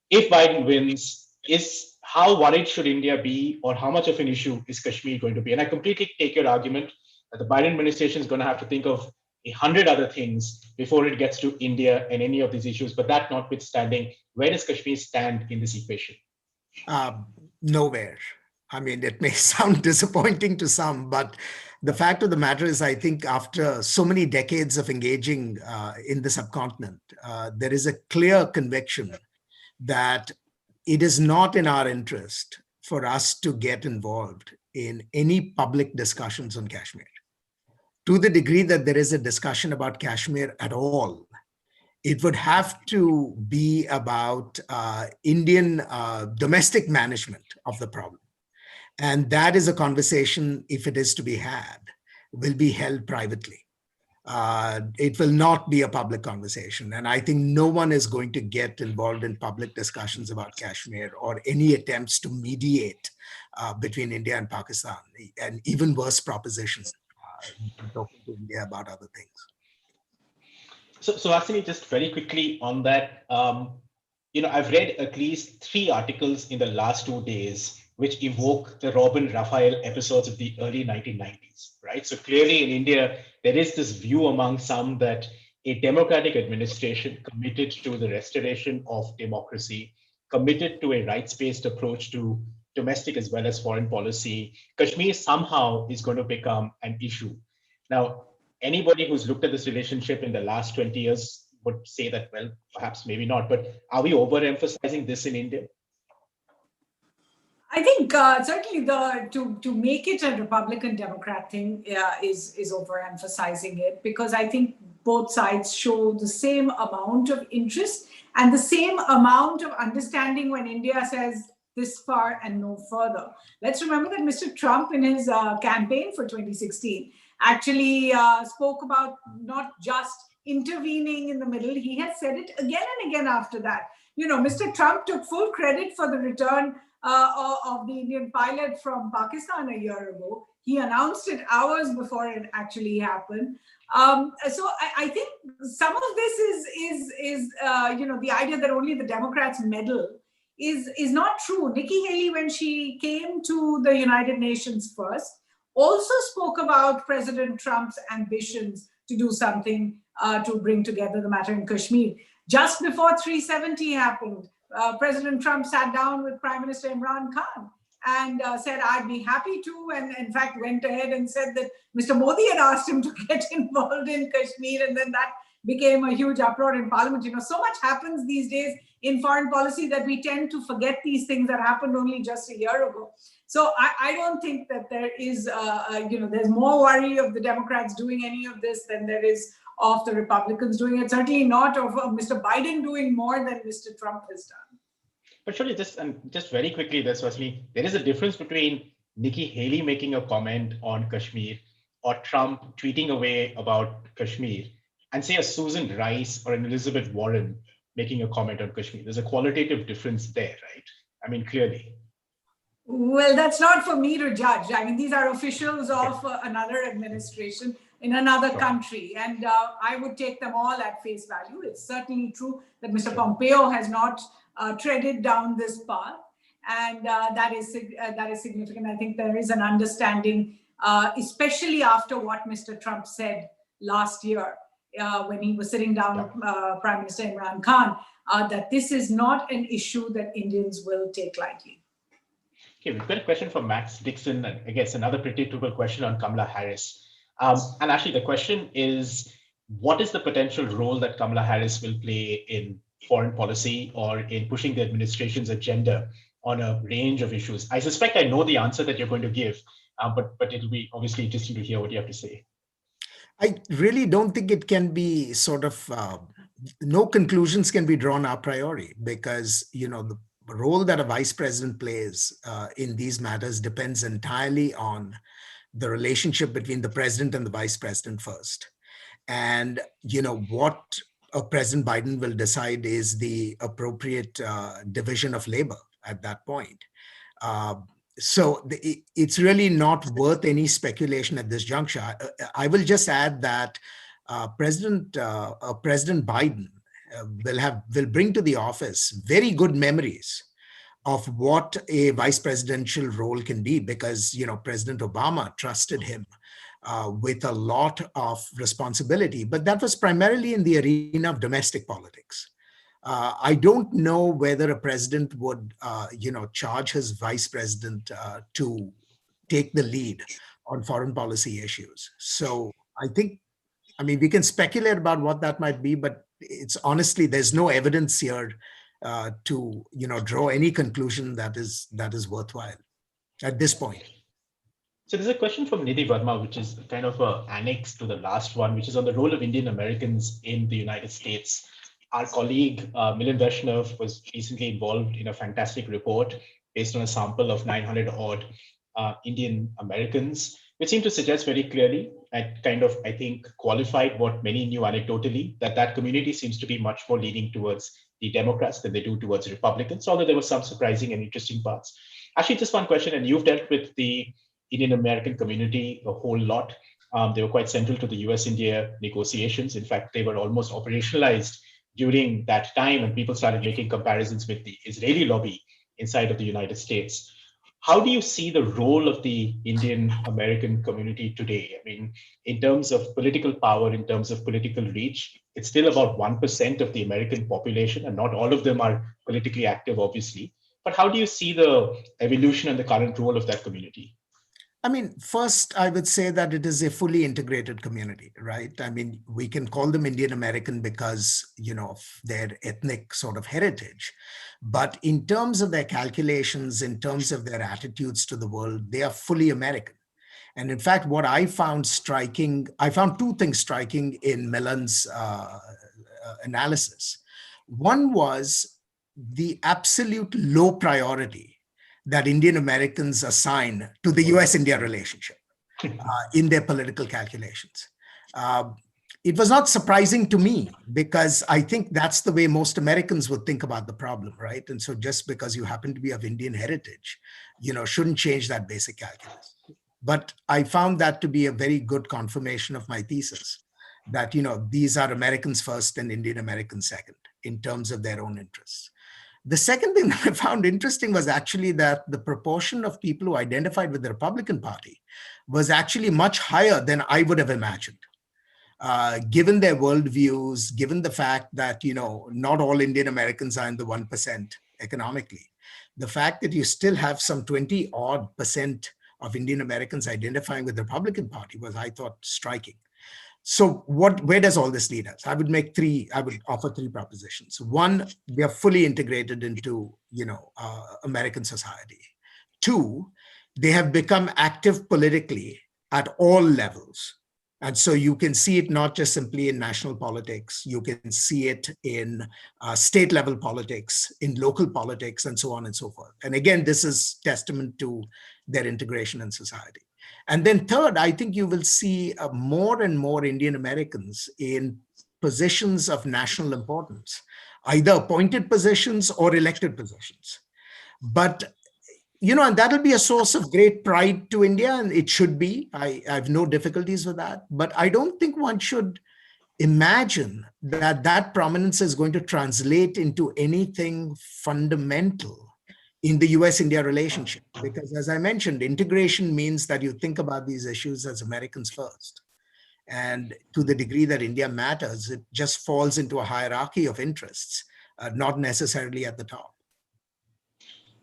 If Biden wins, is how worried should India be, or how much of an issue is Kashmir going to be? And I completely take your argument that the Biden administration is going to have to think of 100 other things before it gets to India and any of these issues. But that notwithstanding, where does Kashmir stand in this equation? Nowhere. I mean, it may sound disappointing to some, but the fact of the matter is, I think after so many decades of engaging in the subcontinent, there is a clear conviction that it is not in our interest for us to get involved in any public discussions on Kashmir. To the degree that there is a discussion about Kashmir at all, it would have to be about Indian domestic management of the problem. And that is a conversation, if it is to be had, will be held privately. It will not be a public conversation. And I think no one is going to get involved in public discussions about Kashmir or any attempts to mediate between India and Pakistan, and even worse propositions, talking to India about other things. So Suhasini, just very quickly on that, I've read at least 3 articles in the last 2 days which evoke the Robin Raphael episodes of the early 1990s, right? So clearly in India, there is this view among some that a democratic administration committed to the restoration of democracy, committed to a rights-based approach to domestic as well as foreign policy, Kashmir somehow is going to become an issue. Now, anybody who's looked at this relationship in the last 20 years would say that, well, perhaps maybe not, but are we overemphasizing this in India? I think certainly to make it a Republican Democrat thing is overemphasizing it, because I think both sides show the same amount of interest and the same amount of understanding when India says this far and no further. Let's remember that Mr. Trump in his campaign for 2016 actually spoke about not just intervening in the middle. He has said it again and again after that. Mr. Trump took full credit for the return of the Indian pilot from Pakistan a year ago. He announced it hours before it actually happened. So I think some of this is the idea that only the Democrats meddle is not true. Nikki Haley, when she came to the United Nations first, also spoke about President Trump's ambitions to do something to bring together the matter in Kashmir. Just before 370 happened, President Trump sat down with Prime Minister Imran Khan and said, I'd be happy to, and in fact went ahead and said that Mr. Modi had asked him to get involved in Kashmir, and then that became a huge uproar in Parliament. So much happens these days in foreign policy that we tend to forget these things that happened only just a year ago. So I don't think that there is, there's more worry of the Democrats doing any of this than there is of the Republicans doing it. Certainly not of Mr. Biden doing more than Mr. Trump has done. But surely just very quickly, there is a difference between Nikki Haley making a comment on Kashmir or Trump tweeting away about Kashmir and say a Susan Rice or an Elizabeth Warren making a comment on Kashmir. There's a qualitative difference there, right? I mean, clearly. Well, that's not for me to judge. I mean, these are officials of another administration in another country, and I would take them all at face value. It's certainly true that Mr. Pompeo has not treaded down this path, and that is significant. I think there is an understanding, especially after what Mr. Trump said last year when he was sitting down with Prime Minister Imran Khan, that this is not an issue that Indians will take lightly. Okay, we've got a question from Max Dixon, and I guess another predictable question on Kamala Harris. And actually, the question is, what is the potential role that Kamala Harris will play in foreign policy or in pushing the administration's agenda on a range of issues? I suspect I know the answer that you're going to give, but it'll be obviously interesting to hear what you have to say. I really don't think it can be no conclusions can be drawn a priori, because, the role that a vice president plays in these matters depends entirely on the relationship between the president and the vice president first. And, what President Biden will decide is the appropriate division of labor at that point. It's really not worth any speculation at this juncture. I will just add that President Biden will bring to the office very good memories of what a vice presidential role can be, because President Obama trusted him with a lot of responsibility, but that was primarily in the arena of domestic politics. I don't know whether a president would, charge his vice president to take the lead on foreign policy issues. So we can speculate about what that might be, but it's honestly, there's no evidence here to, draw any conclusion that is worthwhile at this point. So there's a question from Nidhi Verma, which is kind of an annex to the last one, which is on the role of Indian Americans in the United States. Our colleague, Milind Vaishnav, was recently involved in a fantastic report based on a sample of 900 odd Indian Americans, which seemed to suggest very clearly and I think, qualified what many knew anecdotally, that community seems to be much more leaning towards the Democrats than they do towards Republicans, although there were some surprising and interesting parts. Actually, just one question, and you've dealt with the Indian American community a whole lot. They were quite central to the US-India negotiations. In fact, they were almost operationalized during that time, and people started making comparisons with the Israeli lobby inside of the United States. How do you see the role of the Indian American community today? I mean, in terms of political power, in terms of political reach, it's still about 1% of the American population, and not all of them are politically active, obviously. But how do you see the evolution and the current role of that community? First, I would say that it is a fully integrated community, right? We can call them Indian American because, of their ethnic sort of heritage. But in terms of their calculations, in terms of their attitudes to the world, they are fully American. And in fact, what I found striking, I found two things striking in Mellon's analysis. One was the absolute low priority that Indian Americans assign to the US-India relationship in their political calculations. It was not surprising to me, because I think that's the way most Americans would think about the problem, right? And so just because you happen to be of Indian heritage, shouldn't change that basic calculus. But I found that to be a very good confirmation of my thesis, that, these are Americans first and Indian Americans second in terms of their own interests. The second thing that I found interesting was actually that the proportion of people who identified with the Republican Party was actually much higher than I would have imagined, given their worldviews, given the fact that, not all Indian Americans are in the 1% economically. The fact that you still have some 20 odd percent of Indian Americans identifying with the Republican Party was, I thought, striking. So where does all this lead us? I would offer three propositions. One, they are fully integrated into, American society. Two, they have become active politically at all levels. And so you can see it not just simply in national politics, you can see it in state level politics, in local politics, and so on and so forth. And again, this is testament to their integration in society. And then third, I think you will see more and more Indian Americans in positions of national importance, either appointed positions or elected positions. But, and that'll be a source of great pride to India, and it should be. I have no difficulties with that. But I don't think one should imagine that that prominence is going to translate into anything fundamental in the US-India relationship. Because as I mentioned, integration means that you think about these issues as Americans first. And to the degree that India matters, it just falls into a hierarchy of interests, not necessarily at the top.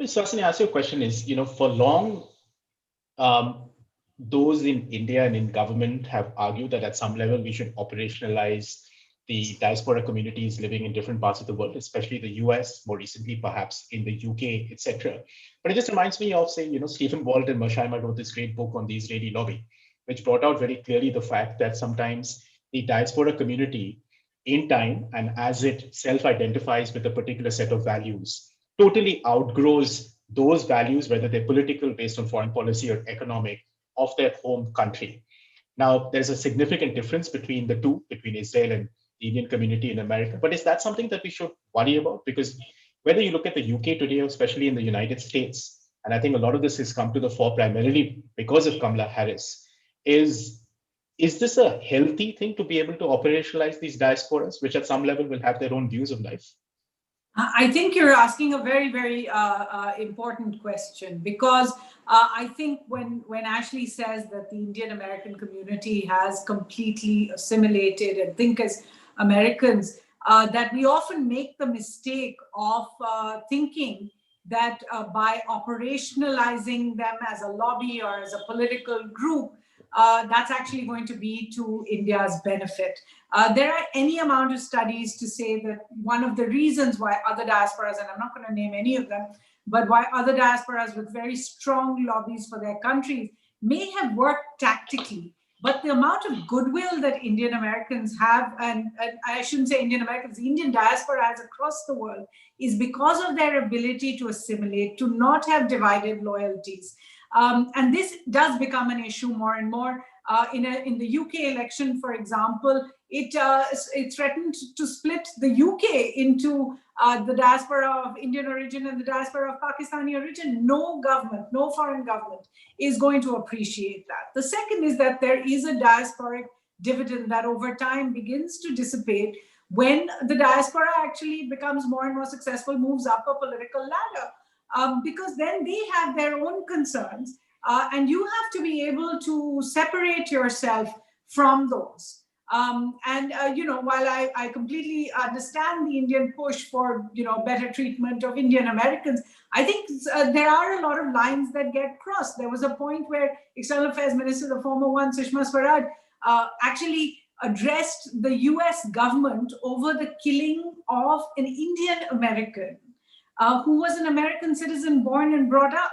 Suhasini, ask your question is, for long, those in India and in government have argued that at some level we should operationalize the diaspora communities living in different parts of the world, especially the US, more recently perhaps in the UK, etc. But it just reminds me of, say, Stephen Walt and Mersheimer wrote this great book on the Israeli lobby, which brought out very clearly the fact that sometimes the diaspora community in time and as it self-identifies with a particular set of values, totally outgrows those values, whether they're political, based on foreign policy, or economic, of their home country. Now, there's a significant difference between the two, between Israel and the Indian community in America. But is that something that we should worry about? Because whether you look at the UK today, or especially in the United States, and I think a lot of this has come to the fore primarily because of Kamala Harris, is this a healthy thing to be able to operationalize these diasporas, which at some level will have their own views of life? I think you're asking a very, very important question, because I think when Ashley says that the Indian American community has completely assimilated and think as Americans, that we often make the mistake of thinking that by operationalizing them as a lobby or as a political group, that's actually going to be to India's benefit. There are any amount of studies to say that one of the reasons why other diasporas, and I'm not going to name any of them, but why other diasporas with very strong lobbies for their countries may have worked tactically, but the amount of goodwill that Indian Americans have, and I shouldn't say Indian Americans, the Indian diaspora has across the world, is because of their ability to assimilate, to not have divided loyalties. And this does become an issue more and more. In the UK election, for example, it threatened to split the UK into the diaspora of Indian origin and the diaspora of Pakistani origin. No government, no foreign government is going to appreciate that. The second is that there is a diasporic dividend that over time begins to dissipate when the diaspora actually becomes more and more successful, moves up a political ladder, because then they have their own concerns, and you have to be able to separate yourself from those. While I completely understand the Indian push for, better treatment of Indian Americans, I think there are a lot of lines that get crossed. There was a point where External Affairs Minister, the former one, Sushma Swaraj, actually addressed the U.S. government over the killing of an Indian American who was an American citizen born and brought up.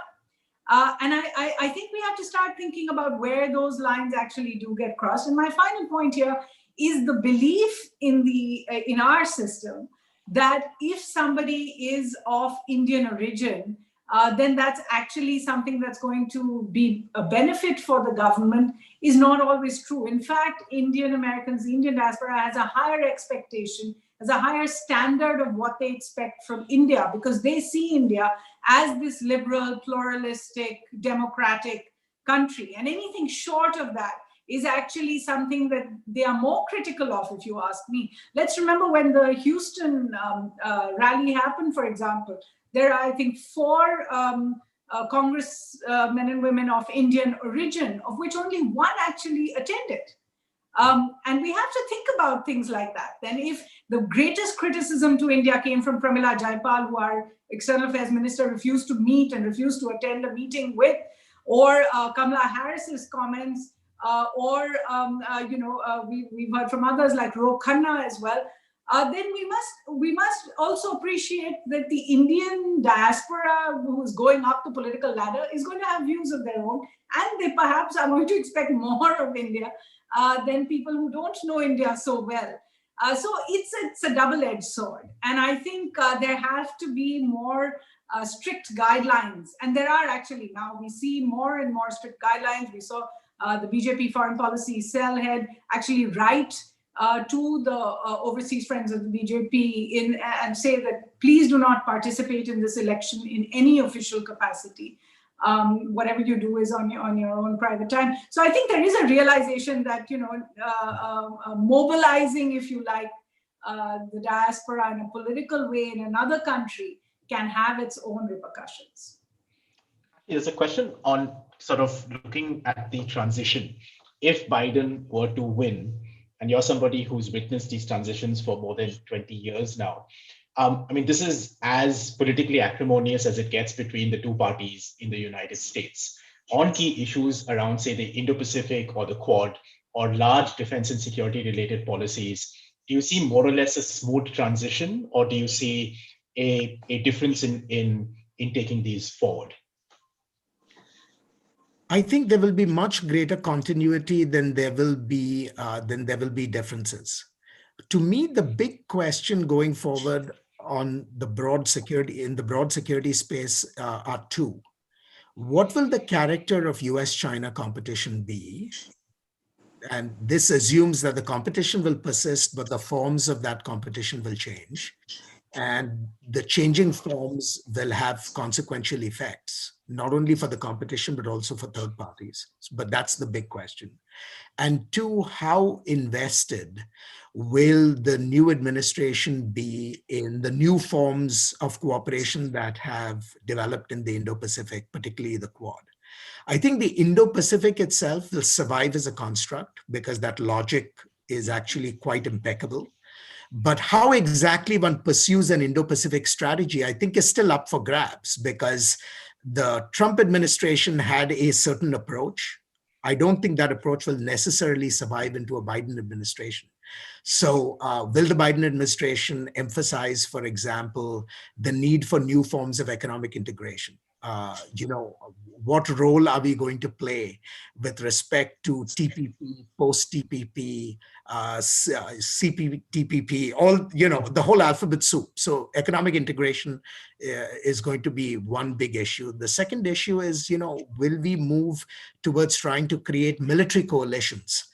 And I think we have to start thinking about where those lines actually do get crossed. And my final point here is the belief in our system that if somebody is of Indian origin, then that's actually something that's going to be a benefit for the government is not always true. In fact, Indian Americans, the Indian diaspora has a higher expectation, has a higher standard of what they expect from India, because they see India as this liberal, pluralistic, democratic country. And anything short of that is actually something that they are more critical of, if you ask me. Let's remember when the Houston rally happened, for example, there are, I think, 4 congressmen and women of Indian origin, of which only 1 actually attended. And we have to think about things like that. Then if the greatest criticism to India came from Pramila Jayapal, who our External Affairs Minister refused to meet and refused to attend a meeting with, or Kamala Harris's comments, we've heard from others like Ro Khanna as well, then we must also appreciate that the Indian diaspora who is going up the political ladder is going to have views of their own, and they perhaps are going to expect more of India than people who don't know India so well. So it's a double-edged sword. And I think there have to be more strict guidelines. And there are actually now, we see more and more strict guidelines. We saw the BJP foreign policy cell head actually write to the overseas friends of the BJP and say that please do not participate in this election in any official capacity. Whatever you do is on your own private time. So I think there is a realization that, mobilizing, if you like, the diaspora in a political way in another country can have its own repercussions. There's a question on sort of looking at the transition. If Biden were to win, and you're somebody who's witnessed these transitions for more than 20 years now, this is as politically acrimonious as it gets between the two parties in the United States. On key issues around, say, the Indo-Pacific or the Quad, or large defense and security related policies, do you see more or less a smooth transition, or do you see a difference in taking these forward? I think there will be much greater continuity than there will be differences. To me, the big question going forward on the broad security space are 2. What will the character of US-China competition be? And this assumes that the competition will persist, but the forms of that competition will change. And the changing forms will have consequential effects. not only for the competition, but also for third parties. But that's the big question. And two, how invested will the new administration be in the new forms of cooperation that have developed in the Indo-Pacific, particularly the Quad? I think the Indo-Pacific itself will survive as a construct because that logic is actually quite impeccable. But how exactly one pursues an Indo-Pacific strategy, I think, is still up for grabs because the Trump administration had a certain approach. I don't think that approach will necessarily survive into a Biden administration. So will the Biden administration emphasize, for example, the need for new forms of economic integration? What role are we going to play with respect to TPP, post-TPP, CPTPP, the whole alphabet soup. So economic integration is going to be one big issue. The second issue is, will we move towards trying to create military coalitions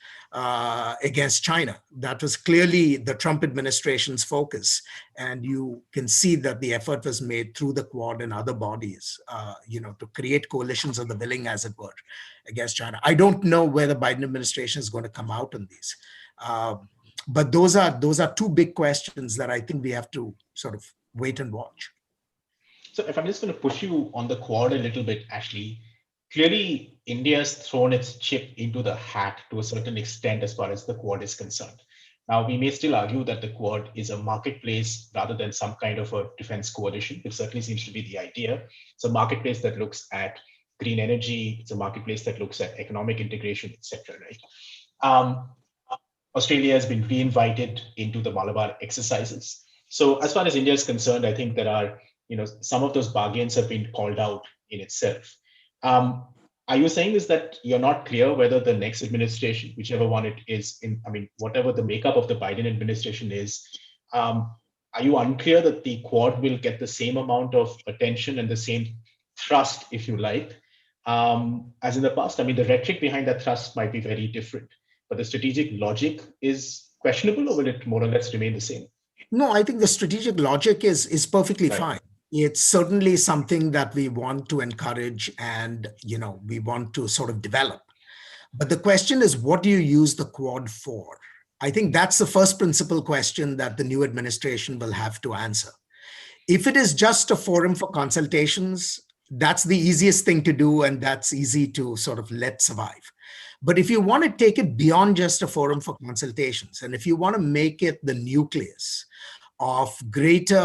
against China? That was clearly the Trump administration's focus. And you can see that the effort was made through the Quad and other bodies, to create coalitions of the willing, as it were, against China. I don't know where the Biden administration is going to come out on these. But those are two big questions that I think we have to sort of wait and watch. So if I'm just going to push you on the Quad a little bit, Ashley, clearly India's thrown its chip into the hat to a certain extent as far as the Quad is concerned. Now, we may still argue that the Quad is a marketplace rather than some kind of a defense coalition. It certainly seems to be the idea. It's a marketplace that looks at green energy. It's a marketplace that looks at economic integration, etc. Right? Australia has been re-invited into the Malabar exercises. So as far as India is concerned, I think there are, some of those bargains have been called out in itself. Are you saying is that you're not clear whether the next administration, whichever one it is, whatever the makeup of the Biden administration is, are you unclear that the Quad will get the same amount of attention and the same thrust, if you like, as in the past? The rhetoric behind that thrust might be very different, but the strategic logic is questionable, or will it more or less remain the same? No, I think the strategic logic is perfectly fine. It's certainly something that we want to encourage and, we want to sort of develop. But the question is, what do you use the Quad for? I think that's the first principal question that the new administration will have to answer. If it is just a forum for consultations, that's the easiest thing to do, and that's easy to sort of let survive. But if you want to take it beyond just a forum for consultations, and if you want to make it the nucleus of greater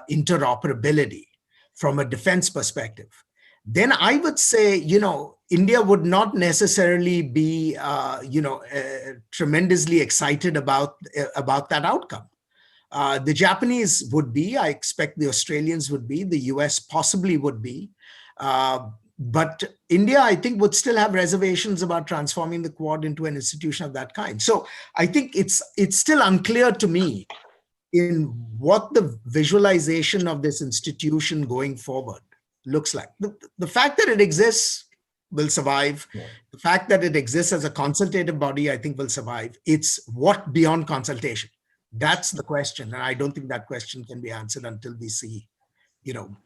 interoperability from a defense perspective, then I would say, India would not necessarily be, tremendously excited about that outcome. The Japanese would be, I expect the Australians would be, the US possibly would be. But India, I think, would still have reservations about transforming the Quad into an institution of that kind. So I think it's still unclear to me in what the visualization of this institution going forward looks like. The fact that it exists will survive. Yeah. The fact that it exists as a consultative body, I think, will survive. It's what beyond consultation? That's the question. And I don't think that question can be answered until we see,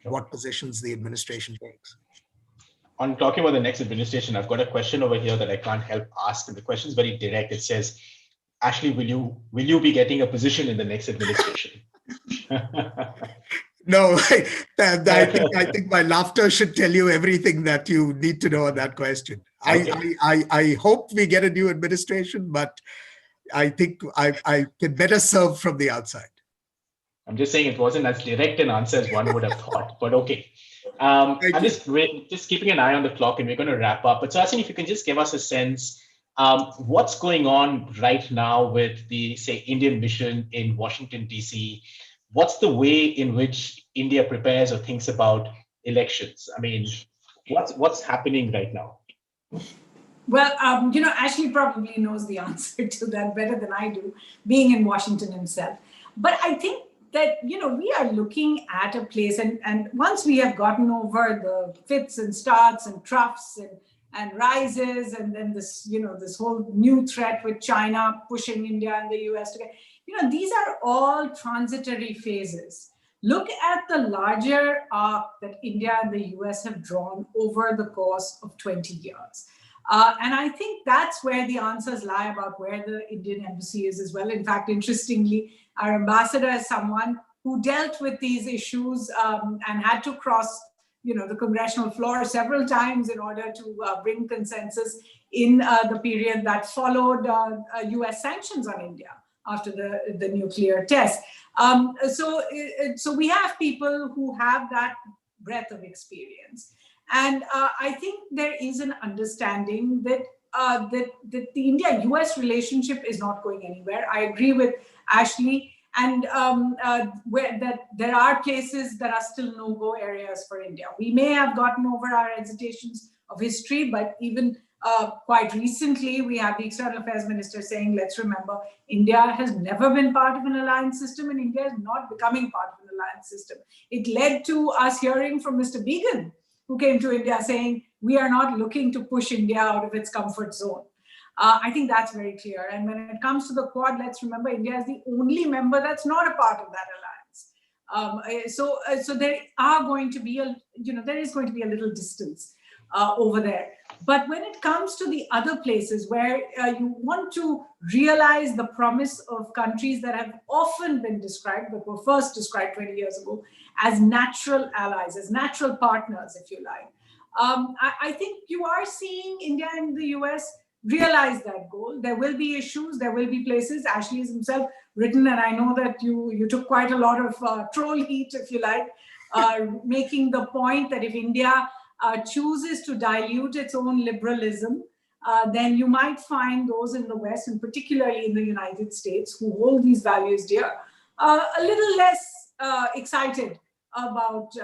what positions the administration takes. On talking about the next administration, I've got a question over here that I can't help ask. And the question is very direct. It says, Ashley, will you be getting a position in the next administration? No, I think my laughter should tell you everything that you need to know on that question. Okay. I hope we get a new administration, but I think I can better serve from the outside. I'm just saying it wasn't as direct an answer as one would have thought, but okay. I'm just keeping an eye on the clock, and we're going to wrap up. But Suhasini, if you can just give us a sense, what's going on right now with the, say, Indian mission in Washington, D.C.? What's the way in which India prepares or thinks about elections? What's happening right now? Well, Ashley probably knows the answer to that better than I do, being in Washington himself. But I think that, we are looking at a place, and once we have gotten over the fits and starts and troughs and rises, and then this whole new threat with China pushing India and the U.S. together, these are all transitory phases. look at the larger arc that India and the US have drawn over the course of 20 years. And I think that's where the answers lie about where the Indian embassy is as well. In fact, interestingly, our ambassador is someone who dealt with these issues and had to cross the congressional floor several times in order to bring consensus in the period that followed US sanctions on India after the nuclear test. So we have people who have that breadth of experience. And I think there is an understanding that the India-US relationship is not going anywhere. I agree with Ashley, and where that there are places that are still no-go areas for India. We may have gotten over our hesitations of history, but even quite recently, we have the External Affairs Minister saying, let's remember, India has never been part of an alliance system, and India is not becoming part of an alliance system. It led to us hearing from Mr. Began, who came to India saying, we are not looking to push India out of its comfort zone. I think that's very clear. And when it comes to the Quad, let's remember India is the only member that's not a part of that alliance. So there are going to be there is going to be a little distance over there. But when it comes to the other places where you want to realize the promise of countries that have often been described, but were first described 20 years ago, as natural allies, as natural partners, if you like, I think you are seeing India and the US realize that goal. There will be issues, there will be places. Ashley has himself written, and I know that you took quite a lot of troll heat, if you like, making the point that if India chooses to dilute its own liberalism, then you might find those in the West, and particularly in the United States, who hold these values dear, a little less excited about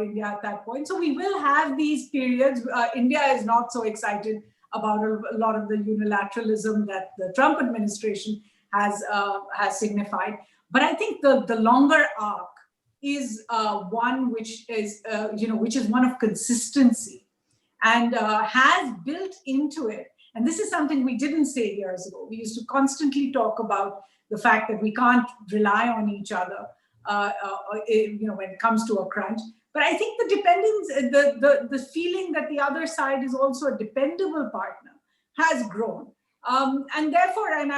India at that point. So we will have these periods. India is not so excited about a lot of the unilateralism that the Trump administration has signified. But I think the longer arc is one which is one of consistency, and has built into it. And this is something we didn't say years ago. We used to constantly talk about the fact that we can't rely on each other, when it comes to a crunch. But I think the dependence, the feeling that the other side is also a dependable partner has grown. And therefore, and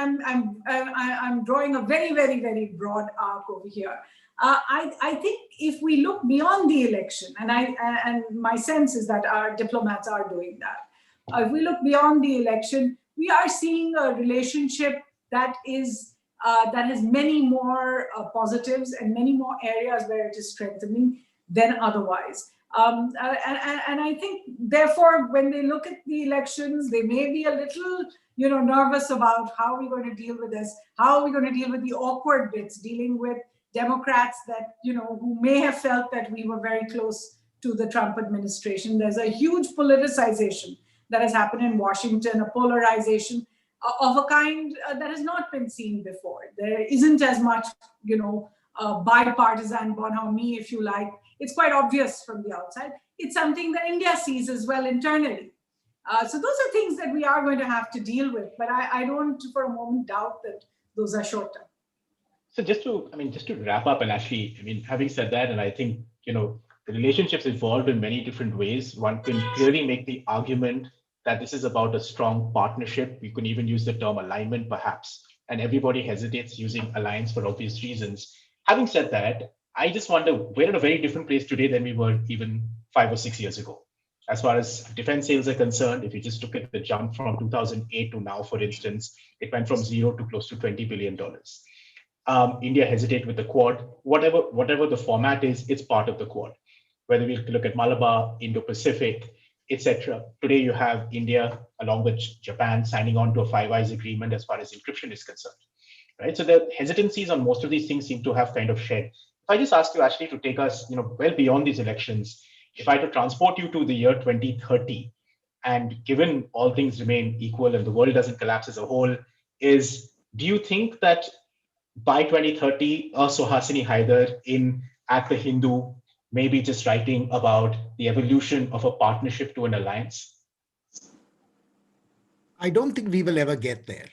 I'm drawing a very, very, very broad arc over here. I think if we look beyond the election, and my sense is that our diplomats are doing that. If we look beyond the election, we are seeing a relationship that has many more positives and many more areas where it is strengthening than otherwise. And I think, therefore, when they look at the elections, they may be a little, nervous about how we're going to deal with this, how are we going to deal with the awkward bits, dealing with Democrats that, who may have felt that we were very close to the Trump administration. There's a huge politicization that has happened in Washington, a polarization of a kind that has not been seen before. There isn't as much, bipartisan bonhomie, if you like. It's quite obvious from the outside. It's something that India sees as well internally. So those are things that we are going to have to deal with. But I don't for a moment doubt that those are short term. So just to wrap up, and actually, having said that, and I think, the relationships evolved in many different ways. One can clearly make the argument that this is about a strong partnership. We can even use the term alignment, perhaps, and everybody hesitates using alliance for obvious reasons. Having said that, I just wonder, we're in a very different place today than we were even 5 or 6 years ago. As far as defense sales are concerned, if you just look at the jump from 2008 to now, for instance, it went from zero to close to $20 billion. India hesitate with the Quad. Whatever the format is, it's part of the Quad. Whether we look at Malabar, Indo-Pacific, etc. Today you have India along with Japan signing on to a Five Eyes agreement as far as encryption is concerned, right? So the hesitancies on most of these things seem to have kind of shed. If I just ask you, Ashley, to take us, well beyond these elections, if I had to transport you to the year 2030, and given all things remain equal and the world doesn't collapse as a whole, do you think that by 2030, Suhasini Haidar at the Hindu maybe just writing about the evolution of a partnership to an alliance? I don't think we will ever get there.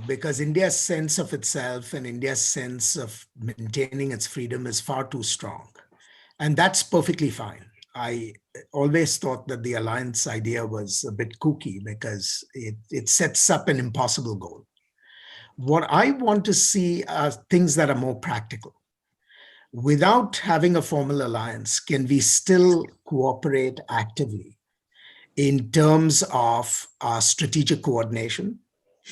because India's sense of itself and India's sense of maintaining its freedom is far too strong. And that's perfectly fine. I always thought that the alliance idea was a bit kooky because it sets up an impossible goal. What I want to see are things that are more practical. Without having a formal alliance, can we still cooperate actively in terms of our strategic coordination,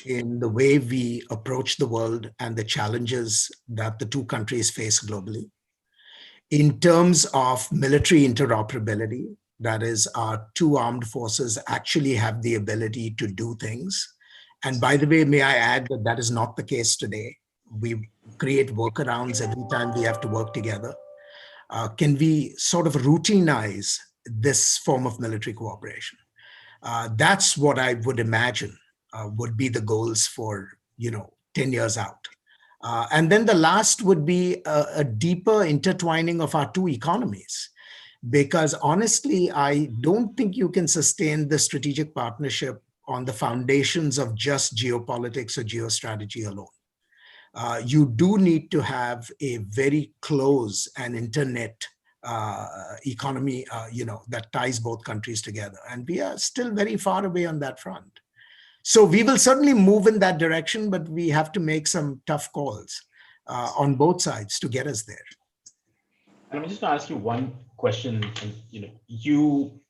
in the way we approach the world and the challenges that the two countries face globally? In terms of military interoperability, that is, our two armed forces actually have the ability to do things. And by the way, may I add that that is not the case today. We create workarounds every time we have to work together. Can we sort of routinize this form of military cooperation? That's what I would imagine would be the goals for 10 years out. And then the last would be a deeper intertwining of our two economies. Because honestly, I don't think you can sustain the strategic partnership on the foundations of just geopolitics or geostrategy alone. You do need to have a very close and internet economy, that ties both countries together. And we are still very far away on that front. So we will certainly move in that direction, but we have to make some tough calls on both sides to get us there. And I'm just going to ask you one question. And, you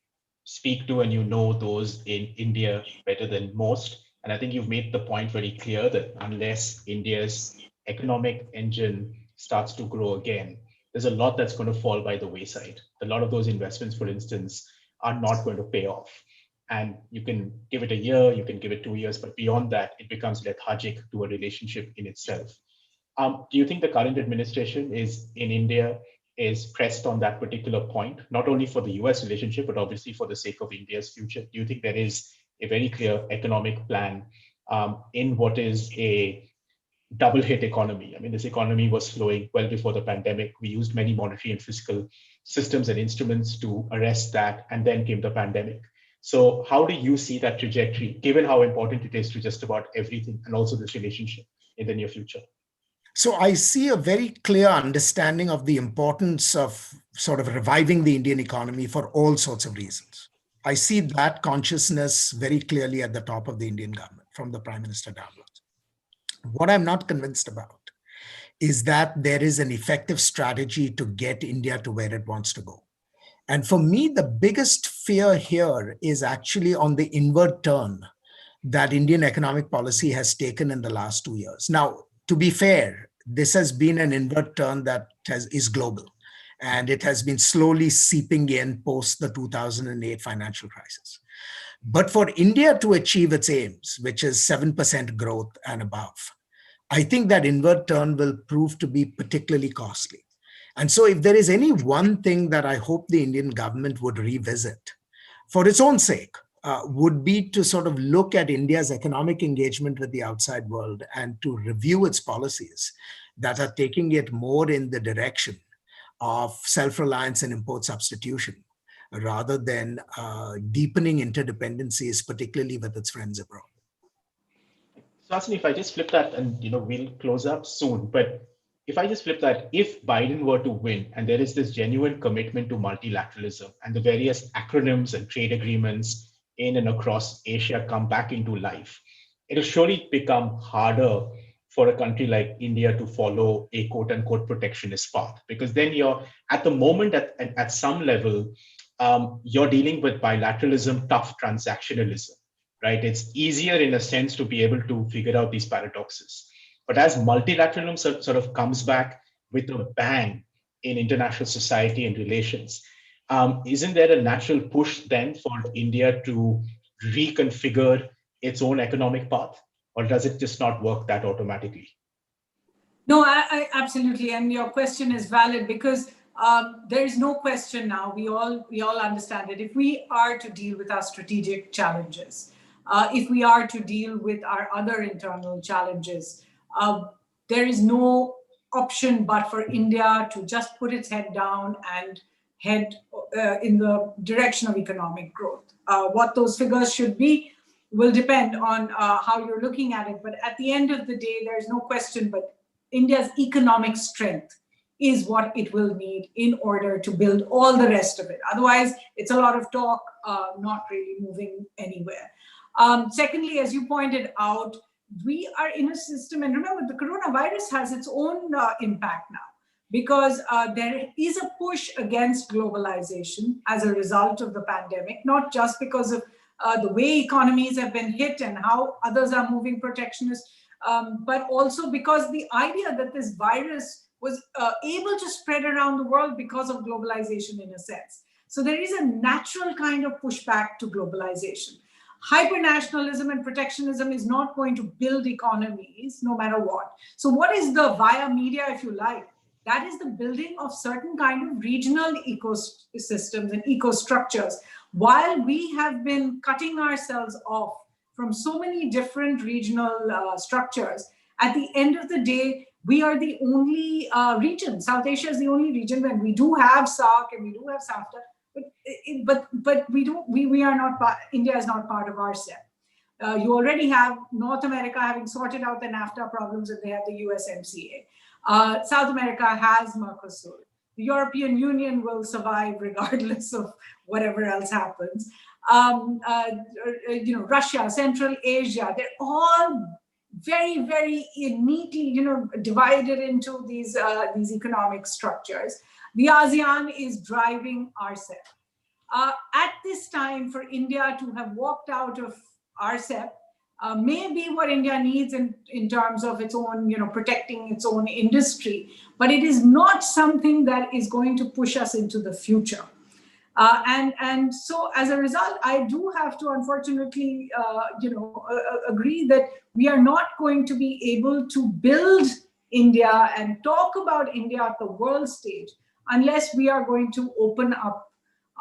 speak to and those in India better than most. And I think you've made the point very clear that unless India's economic engine starts to grow again, there's a lot that's going to fall by the wayside. A lot of those investments, for instance, are not going to pay off. And you can give it a year, you can give it 2 years, but beyond that, it becomes lethargic to a relationship in itself. Do you think the current administration is in India is pressed on that particular point, not only for the US relationship, but obviously for the sake of India's future? Do you think there is a very clear economic plan in what is a double hit economy? I mean, this economy was slowing well before the pandemic. We used many monetary and fiscal systems and instruments to arrest that, and then came the pandemic. So how do you see that trajectory, given how important it is to just about everything and also this relationship in the near future? So I see a very clear understanding of the importance of sort of reviving the Indian economy for all sorts of reasons. I see that consciousness very clearly at the top of the Indian government, from the Prime Minister downwards. What I'm not convinced about is that there is an effective strategy to get India to where it wants to go. And for me, the biggest fear here is actually on the inward turn that Indian economic policy has taken in the last 2 years. Now, to be fair, this has been an inward turn that is global, and it has been slowly seeping in post the 2008 financial crisis. But for India to achieve its aims, which is 7% growth and above, I think that inward turn will prove to be particularly costly. And so if there is any one thing that I hope the Indian government would revisit for its own sake, would be to sort of look at India's economic engagement with the outside world and to review its policies that are taking it more in the direction of self-reliance and import substitution, rather than deepening interdependencies, particularly with its friends abroad. Suhasini, if I just flip that, and we'll close up soon, but if I just flip that, if Biden were to win and there is this genuine commitment to multilateralism and the various acronyms and trade agreements in and across Asia come back into life, it'll surely become harder for a country like India to follow a quote unquote protectionist path, because then you're at the moment at some level, you're dealing with bilateralism, tough transactionalism, right? It's easier in a sense to be able to figure out these paradoxes. But as multilateralism sort of comes back with a bang in international society and relations, isn't there a natural push then for India to reconfigure its own economic path? Or does it just not work that automatically? No, I absolutely. And your question is valid, because there is no question now. We all understand it. If we are to deal with our strategic challenges, if we are to deal with our other internal challenges, there is no option but for India to just put its head down and head in the direction of economic growth. What those figures should be, will depend on how you're looking at it. But at the end of the day, there's no question, but India's economic strength is what it will need in order to build all the rest of it. Otherwise, it's a lot of talk, not really moving anywhere. Secondly, as you pointed out, we are in a system, and remember, the coronavirus has its own impact now, because there is a push against globalization as a result of the pandemic, not just because of the way economies have been hit and how others are moving protectionist, but also because the idea that this virus was able to spread around the world because of globalization in a sense. So there is a natural kind of pushback to globalization. Hypernationalism and protectionism is not going to build economies no matter what. So what is the via media, if you like? That is the building of certain kind of regional ecosystems and ecostructures. While we have been cutting ourselves off from so many different regional structures, at the end of the day, we are the only region. South Asia is the only region when we do have SAARC and we do have SAFTA, but we are not part, India is not part of RCEP. You already have North America having sorted out the NAFTA problems, and they have the USMCA. South America has Mercosur. The European Union will survive regardless of whatever else happens. Russia, Central Asia, they're all very, very neatly, divided into these economic structures. The ASEAN is driving RCEP. At this time, for India to have walked out of RCEP may be what India needs in terms of its own, protecting its own industry, but it is not something that is going to push us into the future. And so as a result, I do have to unfortunately, agree that we are not going to be able to build India and talk about India at the world stage unless we are going to open up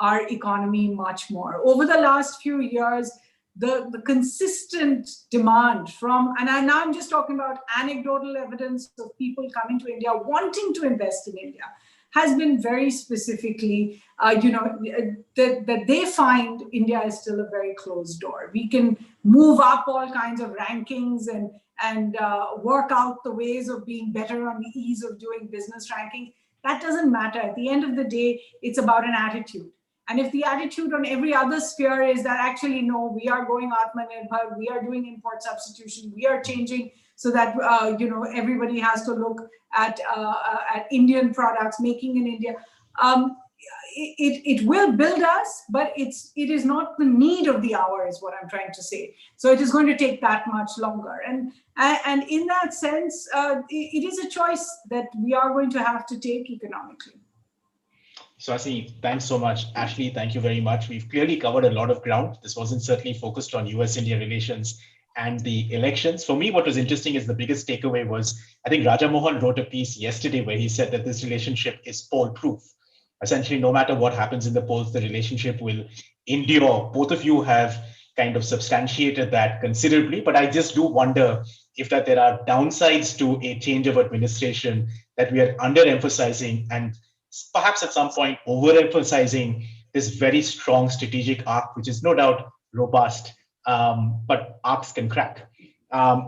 our economy much more. Over the last few years, the consistent demand from, and now I'm just talking about anecdotal evidence of people coming to India, wanting to invest in India, has been very specifically, that they find India is still a very closed door. We can move up all kinds of rankings and work out the ways of being better on the ease of doing business ranking. That doesn't matter. At the end of the day, it's about an attitude. And if the attitude on every other sphere is that actually, no, we are going Atmanirbhar, we are doing import substitution, we are changing so that, everybody has to look at Indian products, making in India. It will build us, but it is not the need of the hour, is what I'm trying to say. So it is going to take that much longer. And in that sense, it is a choice that we are going to have to take economically. Suhasini, thanks so much. Ashley, thank you very much. We've clearly covered a lot of ground. This wasn't certainly focused on US-India relations and the elections. For me, what was interesting is the biggest takeaway was, I think Raja Mohan wrote a piece yesterday where he said that this relationship is poll-proof. Essentially, no matter what happens in the polls, the relationship will endure. Both of you have kind of substantiated that considerably, but I just do wonder if that there are downsides to a change of administration that we are underemphasizing and perhaps at some point overemphasizing this very strong strategic arc, which is no doubt robust, but arcs can crack.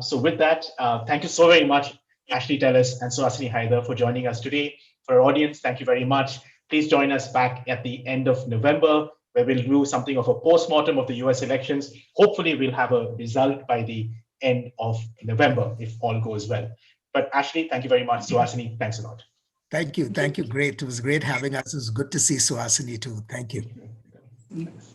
So with that, thank you so very much, Ashley Tellis and Suhasini Haidar, for joining us today. For our audience, thank you very much. Please join us back at the end of November, where we'll do something of a post-mortem of the US elections. Hopefully, we'll have a result by the end of November, if all goes well. But Ashley, thank you very much. Suhasini, thanks a lot. Thank you. Thank you. Great. It was great having us. It was good to see Suhasini too. Thank you. Thanks.